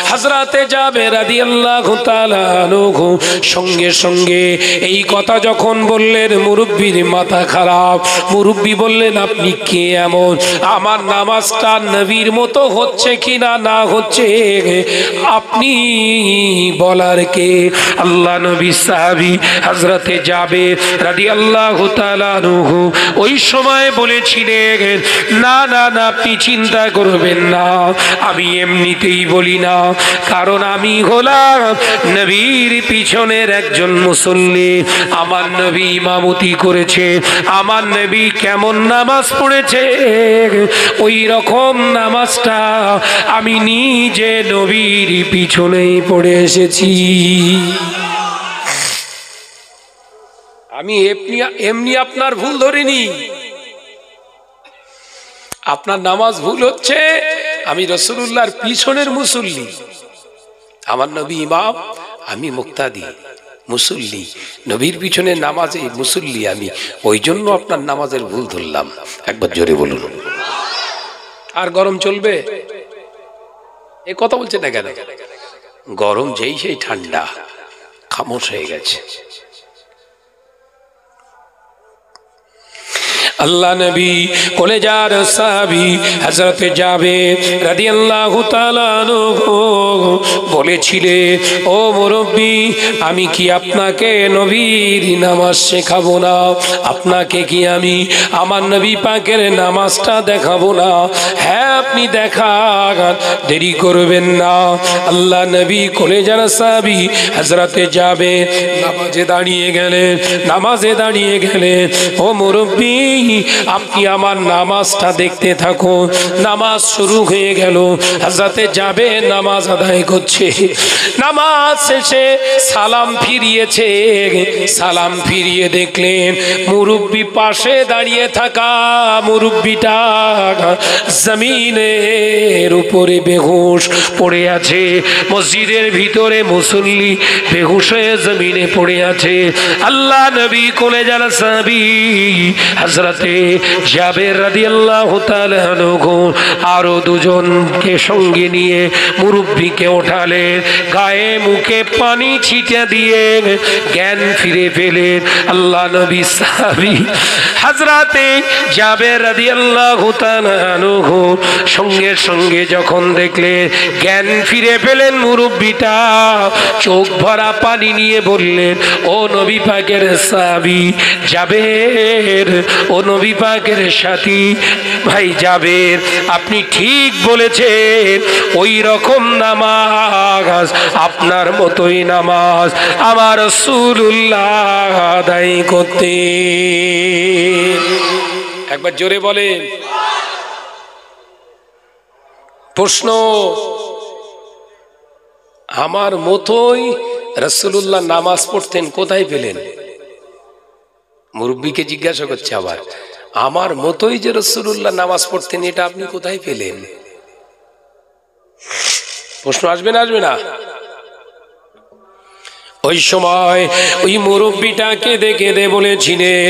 হযরতে জাবের রাদিয়াল্লাহু তাআলা আনহু সঙ্গে সঙ্গে এই কথা যখন বললেন, মুরব্বির মাথা খারাপ। মুরব্বি বললেন, আপনি কে এমন? আমার নামাজটা নবীর মতো হচ্ছে কিনা না হচ্ছে আপনি বলার কে? আল্লাহ নবী সাহাবী হযরতে জাবের রাদিয়াল্লাহু তাআলা আনহু ওই সময় বলেছিলেন, না না না, আপনি চিন্তা করবেন না, আমি এমনিতেই বলি না, কারণ আমি হলাম নবীর পিছনের একজন মুসল্লি। আমার নবী ইমামতি করেছে, আমার নবী কেমন নামাজ পড়েছে ওই রকম নামাজটা আমি নিজে নবীর পিছনেই পড়ে এসেছি। আমি এমনি আপনার ভুল ধরিনি। আপনার নামাজ ভুল হচ্ছে, আমি রাসূলুল্লাহর পিছনের মুসল্লি। আমার নবী ইমাম, আমি মুক্তাদি মুসল্লি, নবীর পিছনে নামাজে মুসল্লি আমি, ওই জন্য আপনার নামাজের ভুল ধরলাম। একবার জোরে বলুন। আর গরম চলবে? এ কথা বলছে না কেন? গরম যেই সেই ঠান্ডা, খামোশ হয়ে গেছে। আল্লাহ নবী কলেজার সাহাবী হযরত জাবের রাদিয়াল্লাহু তাআলা আনহু বলেছিলেন, ও মুরব্বী, আমি কি আপনাকে নবীর নামাজ শেখাবো না? আপনাকে কি আমি আমার নবী পাকের নামাজটা দেখাবো না? হ্যাঁ, আপনি দেখান, দেরি করবেন না। আল্লাহ নবী কলেজার সাহাবী হযরত জাবের নামাজে দাঁড়িয়ে গেলেন। ও মুরব্বী, আপনি আমার নামাজটা দেখতে থাকুন। নামাজ শুরু হয়ে গেল। হযরত জাবের নামাজ আদায় করছে। নামাজ শেষে সালাম ফিরিয়ে দেখলেন মুরব্বী পাশে দাঁড়িয়ে থাকা মুরব্বীটা জমিনের উপরে বেহুশ পড়ে আছে। মসজিদের ভিতরে মুসল্লি বেহুশ হয়ে জমিনে পড়ে আছে। আল্লাহ নবী কলেজার সাহাবী হযরতে জাবের রাদিয়াল্লাহু তাআলা আনহু আরো দুজনকে সঙ্গে নিয়ে মুরব্বীকে ওঠালেন। গায়ে মুখে পানি ছিটিয়ে দিয়ে জ্ঞান ফিরে পেলেন। আল্লাহ নবী সাহাবী হযরতে জাবের রাদিয়াল্লাহু তাআলা আনহু সঙ্গে সঙ্গে যখন দেখলেন জ্ঞান ফিরে পেলেন মুরব্বীটা, চোখ ভরা পানি নিয়ে বললেন, ও নবী পাকের সাহাবী জাবের, ও নবী পাকের সাথী ভাই জাবের, আপনি ঠিক বলেছেন। ওই রকম নামাজ, আপনার মতোই নামাজ আমার রাসূলুল্লাহ আদায় করতেন। একবার জোরে বলেন। প্রশ্ন, আমার মতোই রাসূলুল্লাহ নামাজ পড়তেন, কোথায় পেলেন? মুরব্বীকে জিজ্ঞাসা করছে আবার, আমার মতোই যে রাসূলুল্লাহ নামাজ পড়তেন, এটা আপনি কোথায় পেলেন? প্রশ্ন আসবে না? ওই সময় ওই মুরব্বীটাকে দেখে বলেছিলেন,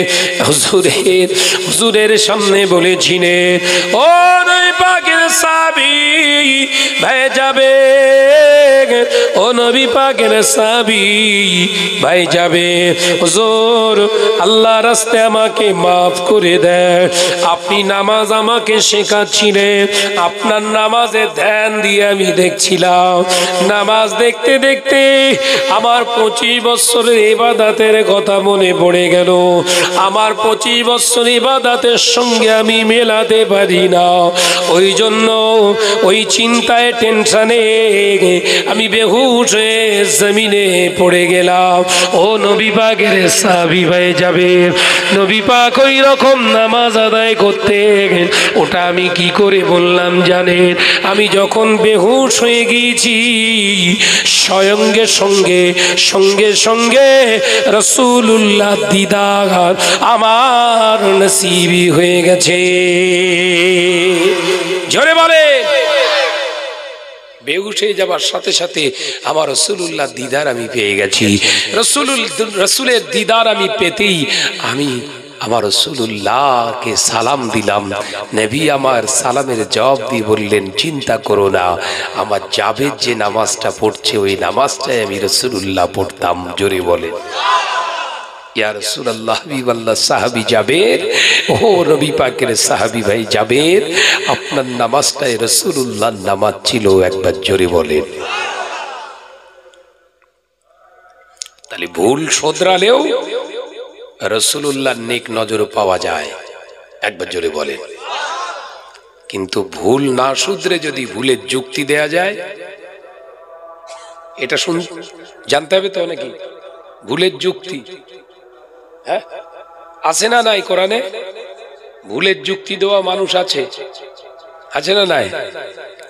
হুজুরের সামনে বলেছিলেন, ও নবী পাকের সাহাবী ভাই জাবের, ও নবী পাকের সাহাবী ভাই জাবের, হুজুর আল্লাহর রাস্তায় আমাকে মাফ করে দেন। আপনি নামাজ আমাকে শেখাচ্ছিলেন, আপনার নামাজে ধ্যান দিয়ে আমি দেখছিলাম। নামাজ দেখতে দেখতে আমার 25 বছরের ইবাদতের কথা মনে পড়ে গেল। আমার 25 বছর ইবাদতের সঙ্গে আমি মেলাতে পারি না। ওই জন্য ওই চিন্তায় টেনশনে আমি বেহুশ হয়ে জমিনে পড়ে গেলাম। ও নবী পাকের সাহাবী ভাই যাবে, নবী পাক ওই রকম নামাজ আদায় করতে, ওটা আমি কি করে বললাম জানেন? আমি যখন বেহুশ হয়ে গিয়েছি, সঙ্গে সঙ্গে রাসূলুল্লাহ দিদার আমার নসিবি হয়ে গেছে। জোরে বলে। বেহুশ হয়ে যাবার সাথে সাথে আমার রাসূলুল্লাহ দিদার আমি পেয়ে গেছি। রাসূলের দিদার আমি পেতেই আমি আমার রাসূলুল্লাহকে সালাম দিলাম। নবী আমার সালামের জবাব দিয়ে বললেন, চিন্তা করো না, আমার জাবের যে নামাজটা পড়ছে ওই নামাজটাই আমি রাসূলুল্লাহ পড়তাম। জোরে বলে ইয়া রাসূলুল্লাহ, হাবিবাল্লাহ সাহাবী জাবের, ও নবী পাকের সাহাবী ভাই জাবের, আপনার নামাজটাই রাসূলুল্লাহর নামাজ ছিল। একবার জোরে বলেন। তাহলে ভুল শোধরালেও রাসূলুল্লাহর নেক নজর পাওয়া যায়। একবার জোরে বলেন। কিন্তু ভুল না শুধরে যদি ভুলের যুক্তি দেয়া যায়, এটা জানতে হবে তো নাকি? ভুলের যুক্তি হ্যাঁ আছে না নাই? কোরআনে ভুলের যুক্তি দেওয়া মানুষ আছে না নাই?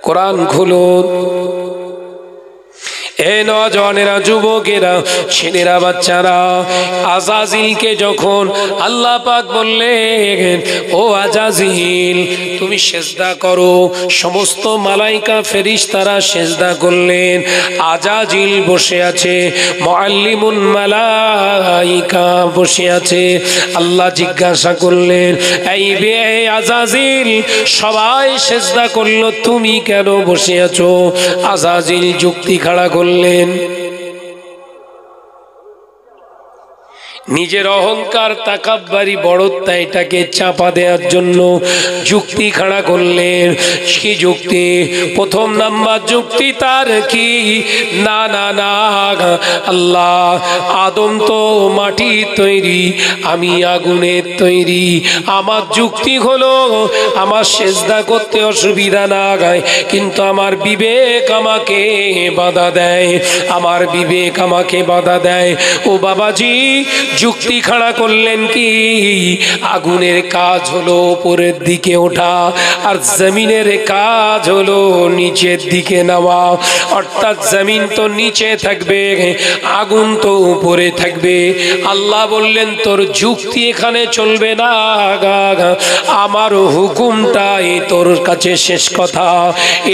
কোরআন খুলুন। এ নওজওয়ানেরা, যুবকেরা, ছেলেরা, বাচ্চারা, আজাজিলকে যখন আল্লাহ পাক বললেন, ও আজাজিল তুমি সেজদা করো, সমস্ত মালাইকা ফেরেশতারা সেজদা করলেন। আজাজিল বসে আছে, মুআল্লিমুল মালাইকা বসে আছে। আল্লাহ জিজ্ঞাসা করলেন, এই বে আজাজিল, সবাই সেজদা করলো, তুমি কেন বসে আছো? আজাজিল যুক্তি খাড়া করলেন, নিজের অহংকার তাকাব্বারি বড়ত্ব এটাকে চাপা দেওয়ার জন্য যুক্তি খাড়া করলেন। কি যুক্তি? প্রথম নাম্বার যুক্তি তার কি, না না না, আল্লাহ আদম তো মাটির তৈরি, আমি আগুনের তৈরি। আমার যুক্তি হলো আমার সেজদা করতে অসুবিধা না গায়, কিন্তু আমার বিবেক আমাকে বাধা দেয়, আমার বিবেক আমাকে বাধা দেয়। ও বাবাজি, যুক্তি খাড়া করলেন কি, আগুনের কাজ হলো উপরের দিকে ওঠা, আর জমিনের কাজ হলো নিচের দিকে নামা। অর্থাৎ জমিন তো নিচে থাকবে, আগুন তো উপরে থাকবে। আল্লাহ বললেন তোর যুক্তি এখানে চলবে না, আমার হুকুমটাই তোর কাছে শেষ কথা।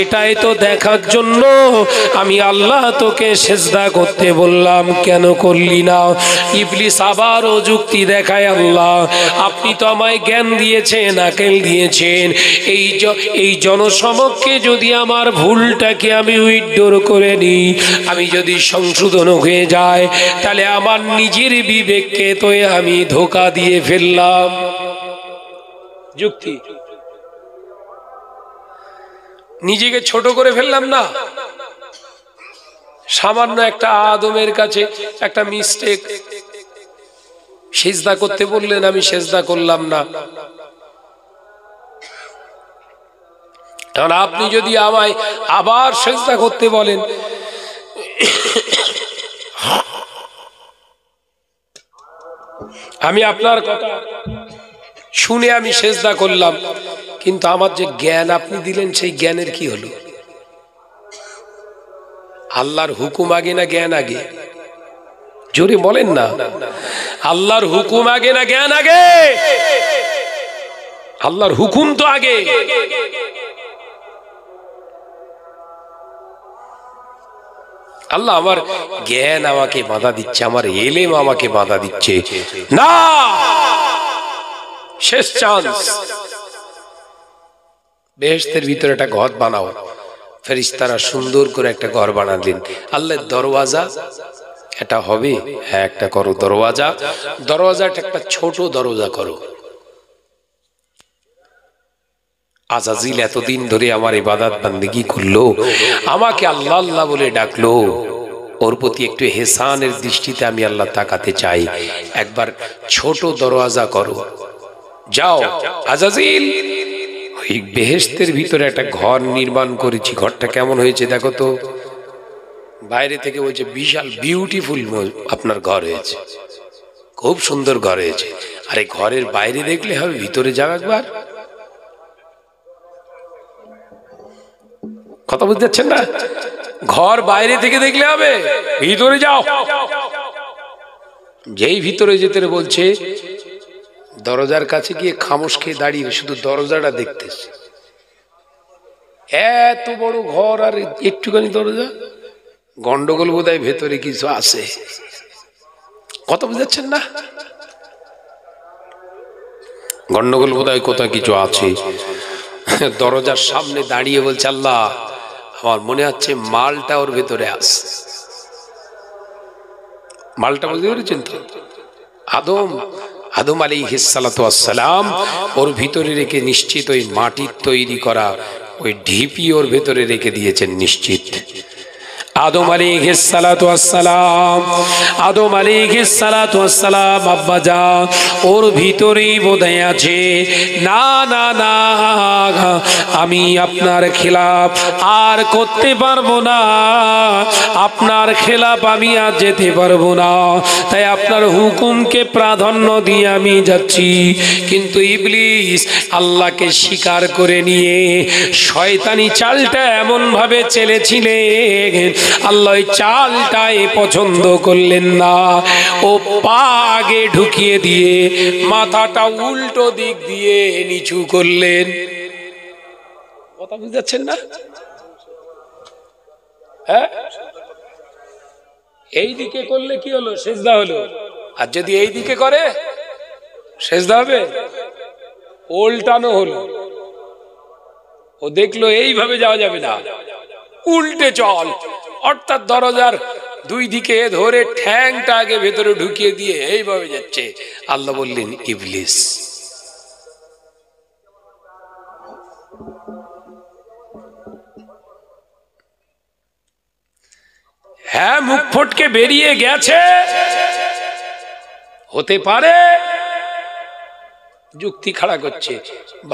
এটাই তো দেখার জন্য আমি আল্লাহ তোকে সেজদা করতে বললাম, কেন করলি না? ইবলিস আবারও যুক্তি দেখায়, আল্লাহ আপনি তো আমায় জ্ঞান দিয়েছেন, আকেল দিয়েছেন, এই জনসমক্ষে যদি আমার ভুলটাকে আমি উইথড্র করে নিই, আমি যদি সংশোধন হয়ে যায়, তাহলে আমার নিজের বিবেককে তো আমি ধোঁকা দিয়ে ফেললাম। যুক্তি, নিজেকে ছোট করে ফেললাম না? সামান্য একটা আদমের কাছে একটা মিস্টেক, সেজদা করতে বললেন, আমি সেজদা করলাম না। কারণ আপনি যদি আমায় আবার সেজদা করতে বলেন, আমি আপনার কথা শুনে আমি সেজদা করলাম, কিন্তু আমার যে জ্ঞান আপনি দিলেন, সেই জ্ঞানের কি হলো? আল্লাহর হুকুম আগে না জ্ঞান আগে? জোরে বলেন না, আল্লাহর হুকুম আগে না জ্ঞান আগে? আল্লাহর হুকুম তো আগে। আল্লাহ আমার জ্ঞান আমাকে বাধা দিচ্ছে, আমার এলেম আমাকে বাধা দিচ্ছে না। শেষ চান্স, বেহেশতের ভিতরে একটা ঘর বানাও। ফেরেশতারা সুন্দর করে একটা ঘর বানালেন। আল্লাহর দরওয়াজা এটা হবে, হ্যাঁ একটা করো দরওয়াজা, দরওয়াজাটা একটা ছোট দরজা করো। আজাজিল এতদিন ধরে আমার ইবাদত বান্দেগি করলো, আমাকে আল্লাহ আল্লাহ বলে ডাকলো, ওর প্রতি একটু হেসানের দৃষ্টিতে আমি আল্লাহ তাকাতে চাই, একবার ছোট দরওয়াজা করো। যাও আজাজিল, ওই বেহেশতের ভিতরে একটা ঘর নির্মাণ করেছি, ঘরটা কেমন হয়েছে দেখো তো। বাইরে থেকে বলছে বিশাল বিউটিফুল আপনার ঘর হয়েছে, খুব সুন্দর ঘর হয়েছে। আরে ঘরের বাইরে দেখলে হবে, ভিতরে যাও একবার। কথা বুঝতে পারছেন না? ঘর বাইরে থেকে দেখলে হবে, ভিতরে যাও। যেই ভিতরে যেতে বলছে, দরজার কাছে গিয়ে খামোশ খেয়ে দাঁড়িয়ে শুধু দরজাটা দেখতেছে। এত বড় ঘর আর একটুখানি দরজা, গন্ডগোল বোধহয় ভেতরে কিছু আছে। কথা বুঝাচ্ছেন না? গন্ডগোল বোধহয় কোথাও কিছু আছে। দরজার সামনে দাঁড়িয়ে বলছে, আল্লাহ আমার মনে হচ্ছে মালটা ওর ভেতরে আছে। মালটা বুঝতে পেরেছেন তো? আদম আলাইহিস সালাতু ওয়াস সালাম ওর ভিতরে রেখে নিশ্চিত ওই মাটির তৈরি করা ওই ঢিপি ওর ভেতরে রেখে দিয়েছেন নিশ্চিত। আদম আলাইহিস সালাতু ওয়াস সালাম, আদম আলাইহিস সালাতু ওয়াস সালাম আব্বা জান ওর ভিতরেই বোধহয় আছে, না না না আমি আপনার খেলাফ আর করতে পারবো না, আপনার খেলাফ আমি আর যেতে পারবো না, তাই আপনার হুকুমকে প্রাধান্য দিয়ে আমি যাচ্ছি। কিন্তু ইবলিস আল্লাহকে স্বীকার করে নিয়ে শয়তানি চালটা এমন ভাবে চেলেছিলেন, আল্লাহ চালটাই পছন্দ করলেন না। ও পা আগে ঢুকিয়ে দিয়ে মাথাটা উল্টো দিক দিয়ে নিচু করলেন। কথা বুঝাচ্ছেন না? হ্যাঁ, এই দিকে করলে কি হলো? সেজদা হলো। আর যদি এই দিকে করে সেজদা হবে? উল্টানো হলো। ও দেখলো এইভাবে যাওয়া যাবে না, উল্টে চল। অর্থাৎ দরজার দুই দিকে ধরে ঠ্যাংটা আগে ভেতরে ঢুকিয়ে দিয়ে এইভাবে যাচ্ছে। আল্লাহ বললেন ইবলিস। হ্যাঁ, মুখ ফটকে বেরিয়ে গেছে, হতে পারে, যুক্তি খাড়া করছে।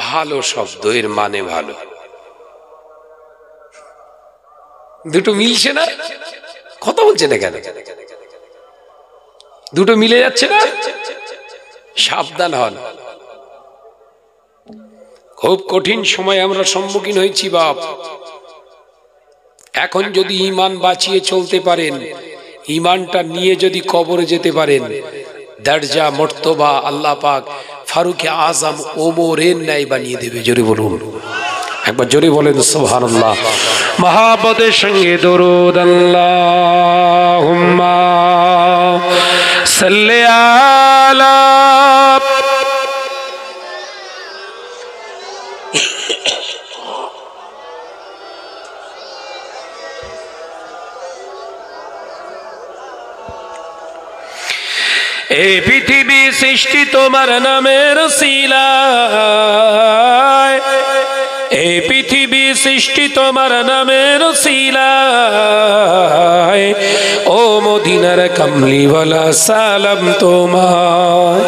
ভালো শব্দ, এর মানে ভালো। দুটো মিলছে না, কথা বলছে না কেন? দুটো মিলে যাচ্ছে না। সাবধান হন, খুব কঠিন সময় আমরা সম্মুখীন হয়েছি বাপ। এখন যদি ঈমান বাঁচিয়ে চলতে পারেন, ঈমানটা নিয়ে যদি কবরে যেতে পারেন, দরজা মর্তবা আল্লাহ পাক ফারুক আজম ওমরের ন্যায় বানিয়ে দেবে। জোরে বলুন, একবার জোরে বলেন সুবহানাল্লাহ। মহাব্বতের সঙ্গে দরুদ আল্লাহুম্মা সাল্লি আলা। এই পৃথিবী সৃষ্টি তোমার নামের উসিলায়, এই পৃথিবী সৃষ্টি তোমার নামের উসিলায়। ও মদিনার কামলিওয়ালা সালাম তোমার।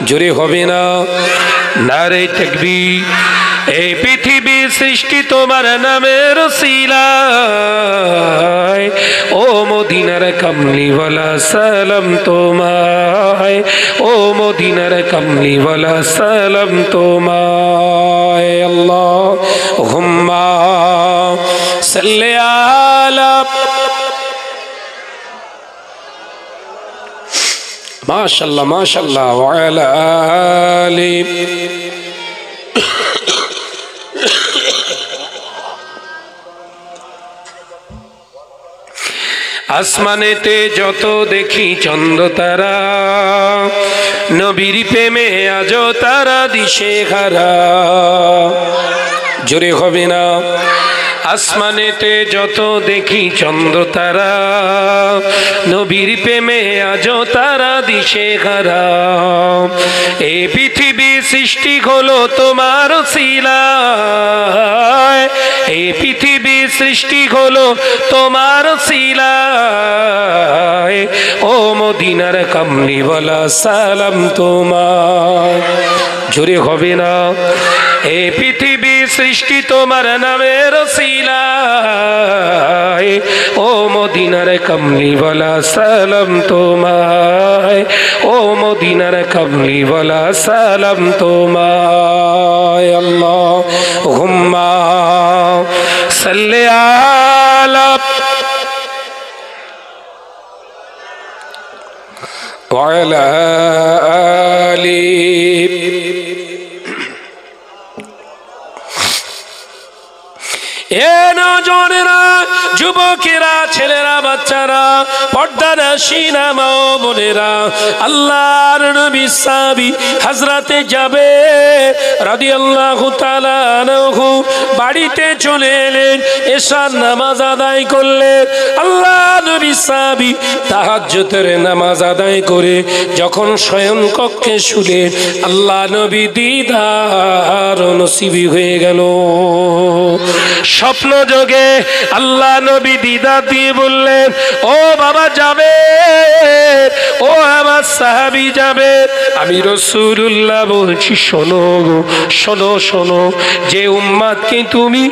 জোরে হবে না নারে তাকবীর। এই পৃথিবী সৃষ্টি তোমার নামের উসিলায়। ও মদিনার কামলিওয়ালা সালাম তোমায়। ও মদিনার কামলিওয়ালা সালাম তোমায়। আল্লাহুম্মা সাল্লি আলা। মাশাআল্লাহ মাশাআল্লাহ ওয়া আলা আলি। আসমানেতে যত দেখি চন্দ্র তারা, নবীর প্রেমে আজ তারা দিশে হারা। জোরে হবে না। আসমানেতে যত দেখি চন্দ্র তারা, নবীর প্রেমে আজ তারা দিশে হারা। এই পৃথিবী সৃষ্টি হলো তোমার উসিলায়। এই পৃথিবী সৃষ্টি হলো তোমার উসিলায়। ও মদিনার কামলিওয়ালা সালাম তোমার। জোরে হবে না। এই পৃথিবী সৃষ্টি তোমার নামের উসিলায়। ও মদিনার কামলিওয়ালা সালাম তোমায়। ও মদিনার কামলিওয়ালা সালাম তোমায়। আল্লাহুম্মা সাল্লি আলা ওয়া আলা আলি। এ নওজওয়ানেরা, যুবকেরা, ছেলেরা, বাচ্চারা, পর্দানশীনা মা ও বোনেরা, আল্লাহর নবী সাহাবী হযরতে জাবের রাদিয়াল্লাহু তাআলা আনহু বাড়িতে চলে এলেন, এশার নামাজ আদায় করলেন। আল্লাহ নবী সাহাবী তাহাজ্জুদের নামাজ আদায় করে যখন শয়ন কক্ষে শুলেন, আল্লাহ নবী দিদার নসিবী হয়ে গেল। স্বপ্ন যোগে আল্লাহ নবী দিদার দিয়ে বললেন, ও বাবা জাবের, ও আমার সাহাবী জাবের, আমি রাসূলুল্লাহ বলছি, শোনো গো, শোনো শোনো, যে উম্মাদকে তুমি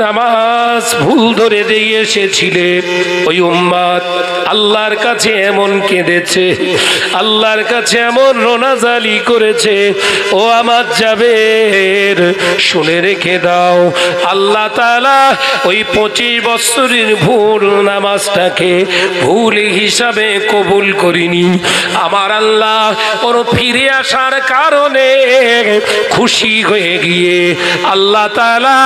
নামাজ ভুল ধরে দিয়ে এসেছিলে, ওই উম্মাদ আল্লাহর কাছে এমন কেঁদেছে, আল্লাহর কাছে এমন রোনাজালি করেছে, ও আমার জাবের শুনে রেখে দাও, আল্লাহ তাআলা ওই 25 বছরের ভুল নামাজটাকে ভুল হিসাবে কবুল করিনি। আমার আল্লাহ ওর ফিরে আসার কারণে খুশি হয়ে গিয়ে আল্লাহ তাআলা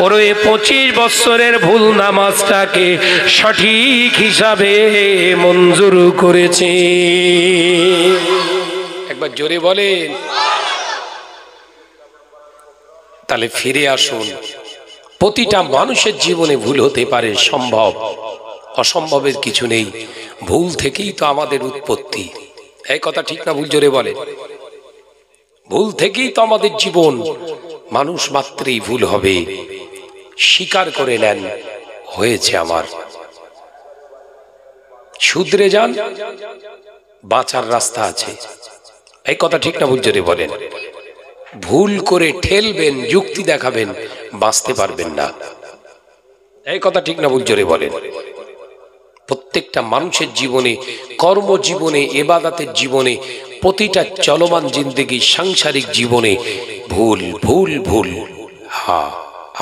ওর ওই 25 বছরের ভুল নামাজটাকে সঠিক হিসাবে মঞ্জুর করেছে। একবার জোরে বলেন। তাহলে ফিরে আসুন। প্রতিটা মানুষের জীবনে ভুল হতে পারে, সম্ভব, অসম্ভবের কিছু নেই, ভুল থেকেই তো আমাদের উৎপত্তি। এই কথা ঠিক না ভুল? জোরে বলেন। ভুল থেকেই তো আমাদের জীবন। মানুষ মাত্রই ভুল হবে, স্বীকার করে নেন হয়েছে আমার, শুধরে যান, বাঁচার রাস্তা আছে। এই কথা ঠিক না ভুল? জোরে বলেন। ভুল করে ঠেলবেন, যুক্তি দেখাবেন, বাঁচতে পারবেন না। এই কথা ঠিক না ভুল? জোরে বলেন। প্রত্যেকটা মানুষের জীবনে, কর্মজীবনে, ইবাদতের জীবনে, প্রতিটা চলমান জিন্দেগি, সাংসারিক জীবনে ভুল ভুল ভুল। হ্যাঁ,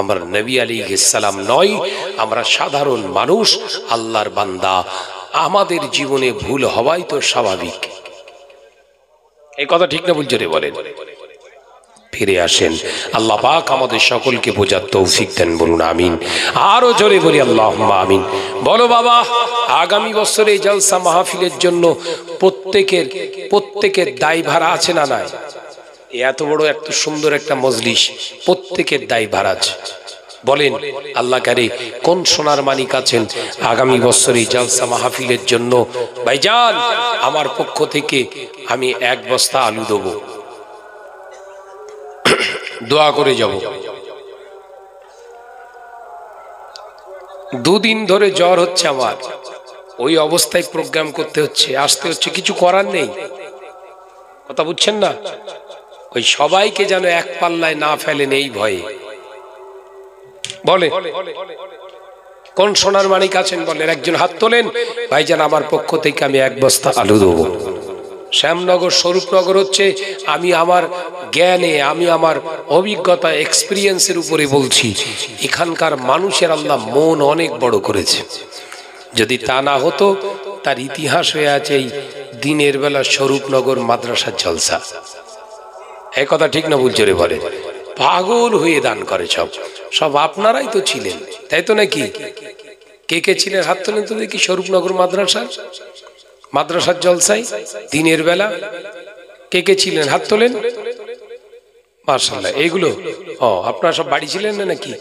আমরা নবী আলাইহিস সালাম নয়, আমরা সাধারণ মানুষ, আল্লাহর বান্দা। আমাদের জীবনে ভুল হওয়াই তো স্বাভাবিক। এই কথা ঠিক না ভুল? জোরে বলেন। ফিরে আসেন, আল্লাহ পাক আমাদের সকলকে বোঝার তৌফিক দেন, বলুন আমিন। আরো জোরে বলি আল্লাহুম্মা আমিন। বলো বাবা, আগামী বছর এই জলসা মাহফিলের জন্য প্রত্যেকের দায়ভার আছে না নাই? এত বড় এত সুন্দর একটা মজলিস, প্রত্যেকের দায়ভার আছে। বলেন আল্লাহ কারে কোন সোনার মানিক আছেন আগামী বছর এই জলসা মাহফিলের জন্য? ভাইজান, আমার পক্ষ থেকে আমি 1 বস্তা আলু দেবো, দোয়া করে যাব। 2 দিন ধরে জ্বর হচ্ছে আমার, ওই অবস্থায় প্রোগ্রাম করতে হচ্ছে, আসতে হচ্ছে, কিছু করার নেই। কথা বুঝছেন না? ওই সবাইকে যেন এক পাল্লায় না ফেলেন এই ভয়ে। বলে কোন সোনার মানিক আছেন বলেন, একজন হাত তোলেন। ভাইজান, আমার পক্ষ থেকে আমি 1 বস্তা আলু দেবো। শ্যামনগর, স্বরূপনগর হচ্ছে, আমি আমার জ্ঞানে, আমি আমার অভিজ্ঞতা, এক্সপিরিয়েন্সের উপরে বলছি, এখানকার মানুষের আল্লাহ মন অনেক বড় করেছে। যদি তা না হতো, তার ইতিহাস হয়ে আছে এই দিনের বেলা স্বরূপনগর মাদ্রাসার জলসা। এই কথা ঠিক না ভুল? জোরে বলে। পাগল হয়ে দান করে সব। সব আপনারাই তো ছিলেন, তাই তো নাকি? কে কে ছিলেন হাত তোলেন তো দেখি। স্বরূপনগর মাদ্রাসার জলসায় দিনের বেলা কে কে ছিলেন হাত তোলেন। মাশাআল্লাহ। এইগুলো আপনারা সব বাড়ি ছিলেন না নাকি?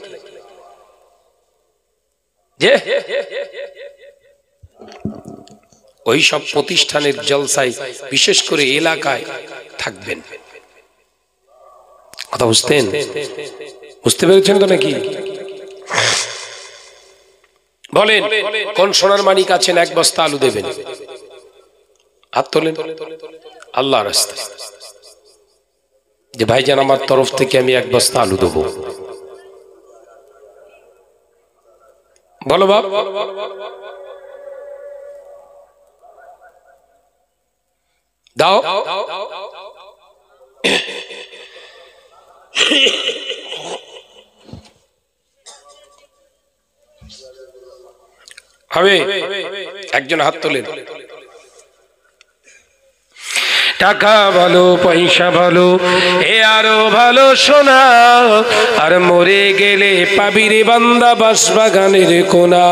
যে ওই সব প্রতিষ্ঠানের জলসায়, বিশেষ করে এলাকায় থাকবেন। কথা বুঝতে পেরেছেন তো নাকি? বলেন কোন সোনার মানিক আছেন 1 বস্তা আলু দেবেন? হাত তোলেন আল্লাহর রাস্তায়, যে ভাইজান আমার তরফ থেকে আমি 1 বস্তা আলু দেবো। বলো বাপ। দাও। হবে, একজন হাত তোলেন। টাকা ভালো, পয়সা ভালো, এ আরো ভালো সোনা, আর মরে গেলে পাবি রে বান্দা বাঁশবাগানের কোনা।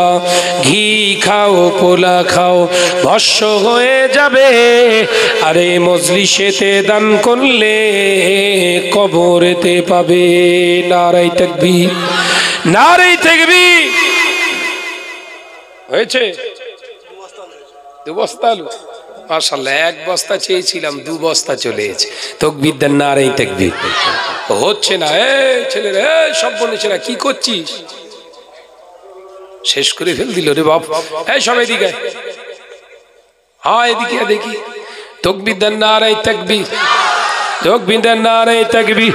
ঘি খাও, পোলা খাও, ভস্য হয়ে যাবে, আরে মজলিসেতে দান করলে কবরেতে পাবে। নারায়ে তাকবীর, নারায়ে তাকবীর। হয়েছে 2 বস্তা আলু। মাশাআল্লাহ, 1 বস্তা চেয়েছিলাম, 2 বস্তা চলে এসেছে। তাকবীর দেন, নারায়ে তাকবীর। হচ্ছে না। ছেলেরা সব বলেছে না, কি করছিস? শেষ করে ফেল দিল রে বাপ। সব এদিকে, হ্যাঁ এদিকে দেখি। তাকবীর দেন, নারায়ে তাকবীর। তাকবীর দেন, নারায়ে তাকবীর।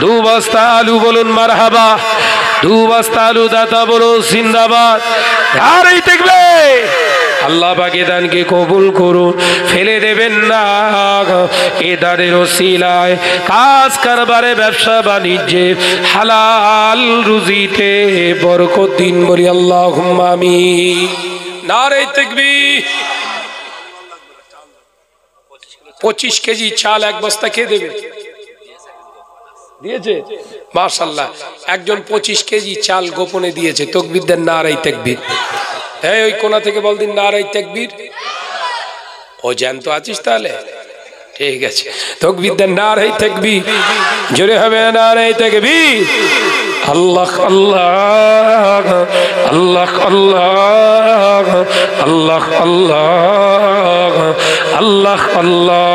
2 বস্তা আলু বলুন মারহাবা। 2 বস্তা আলু দাতা বলুন জিন্দাবাদ। নারায়ে তাকবীর। আল্লাহ পাক দানকে কবুল করুন, ফেলে দেবেন না। এ দানের ওসিলায় কাজ কারবারে, ব্যবসা বাণিজ্যে, হালাল রুজিতে বরকত দিন, বলি আল্লাহুম্মা আমিন। নারায়ে তাকবীর। 25 কেজি চাল 1 বস্তা কে দেবে? দিয়েছে? মাশাআল্লাহ, একজন 25 কেজি চাল গোপনে দিয়েছে। তাকবীর দেন, নারায়ে তাকবীর। ওই কোনা থেকে বল দিন, নারায়ে তাকবীর। ও জ্যান্ত আছিস তাহলে? ঠিক আছে, তাকবীর দেন, নারায়ে তাকবীর। জোরে হবে নারায়ে তাকবীর। আল্লাহ আল্লাহ, আল্লাহ আল্লাহ, আল্লাহ আল্লাহ আল্লাহ আল্লাহ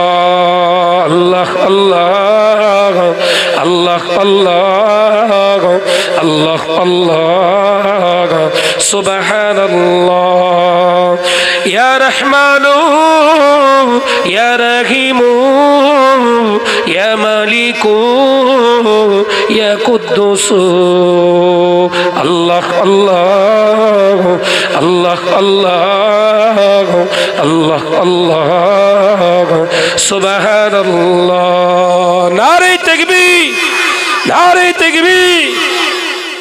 আল্লাহ আল্লাহ আল্লাহ আল্লাহ আল্লাহ সুবহানাল্লাহ ইয়া রহমানু ইয়া রহিমু ইয়া মালিকু ইয়া কুদ্দুসু আল্লাহ আল্লাহ আল্লাহ আল্লাহ আল্লাহ আল্লাহ সুবহানাল্লাহ নারে তাকবীর নারে তাকবীর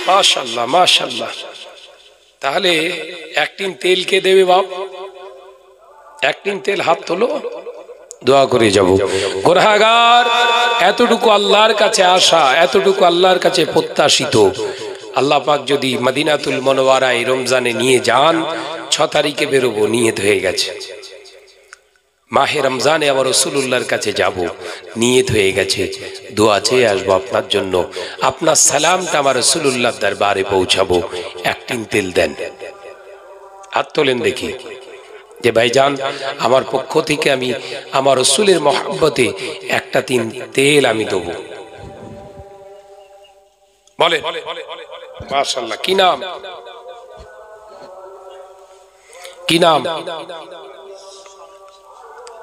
মাশাআল্লাহ মাশাআল্লাহ তাহলে এক টিন তেল কে দেবে বাপ এক টিন তেল হাত তোলো দোয়া করে যাব গুনাহগার এতটুকু আল্লাহর কাছে আশা এতটুকু আল্লাহর কাছে প্রত্যাশিত আল্লাহ পাক যদি মদিনাতুল মুনাওয়ারায় রমজানে নিয়ে যান 6 তারিখে বেরোবো নিয়ত হয়ে গেছে মাহে রমজানে আমার রাসূলুল্লাহর কাছে যাব নিয়ত হয়ে গেছে দোয়া চেয়ে আসবো আপনার জন্য আপনার সালামটা আমার রাসূলুল্লাহর দরবারে পৌঁছাবো এক টিন তেল দেন হাত তোলেন দেখি যে ভাইজান আমার পক্ষ থেকে আমি আমার রাসূলের মহব্বতে একটা টিন তেল আমি দেব বলে মাশাআল্লাহ কি নাম কি নাম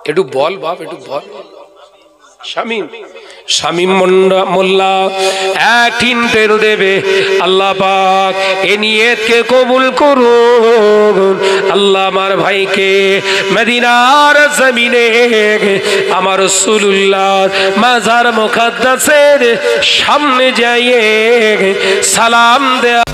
একটু বল বাপ একটু বল শামীম শামীম মোল্লা এক টিন তেল দেবে আল্লাহ পাক এই নিয়তকে কবুল করুন আল্লাহ আমার ভাইকে মদিনার জমিনে আমার রাসূলুল্লাহ মাজার মুকদ্দাসের সামনে যাইয়ে সালাম দেয়া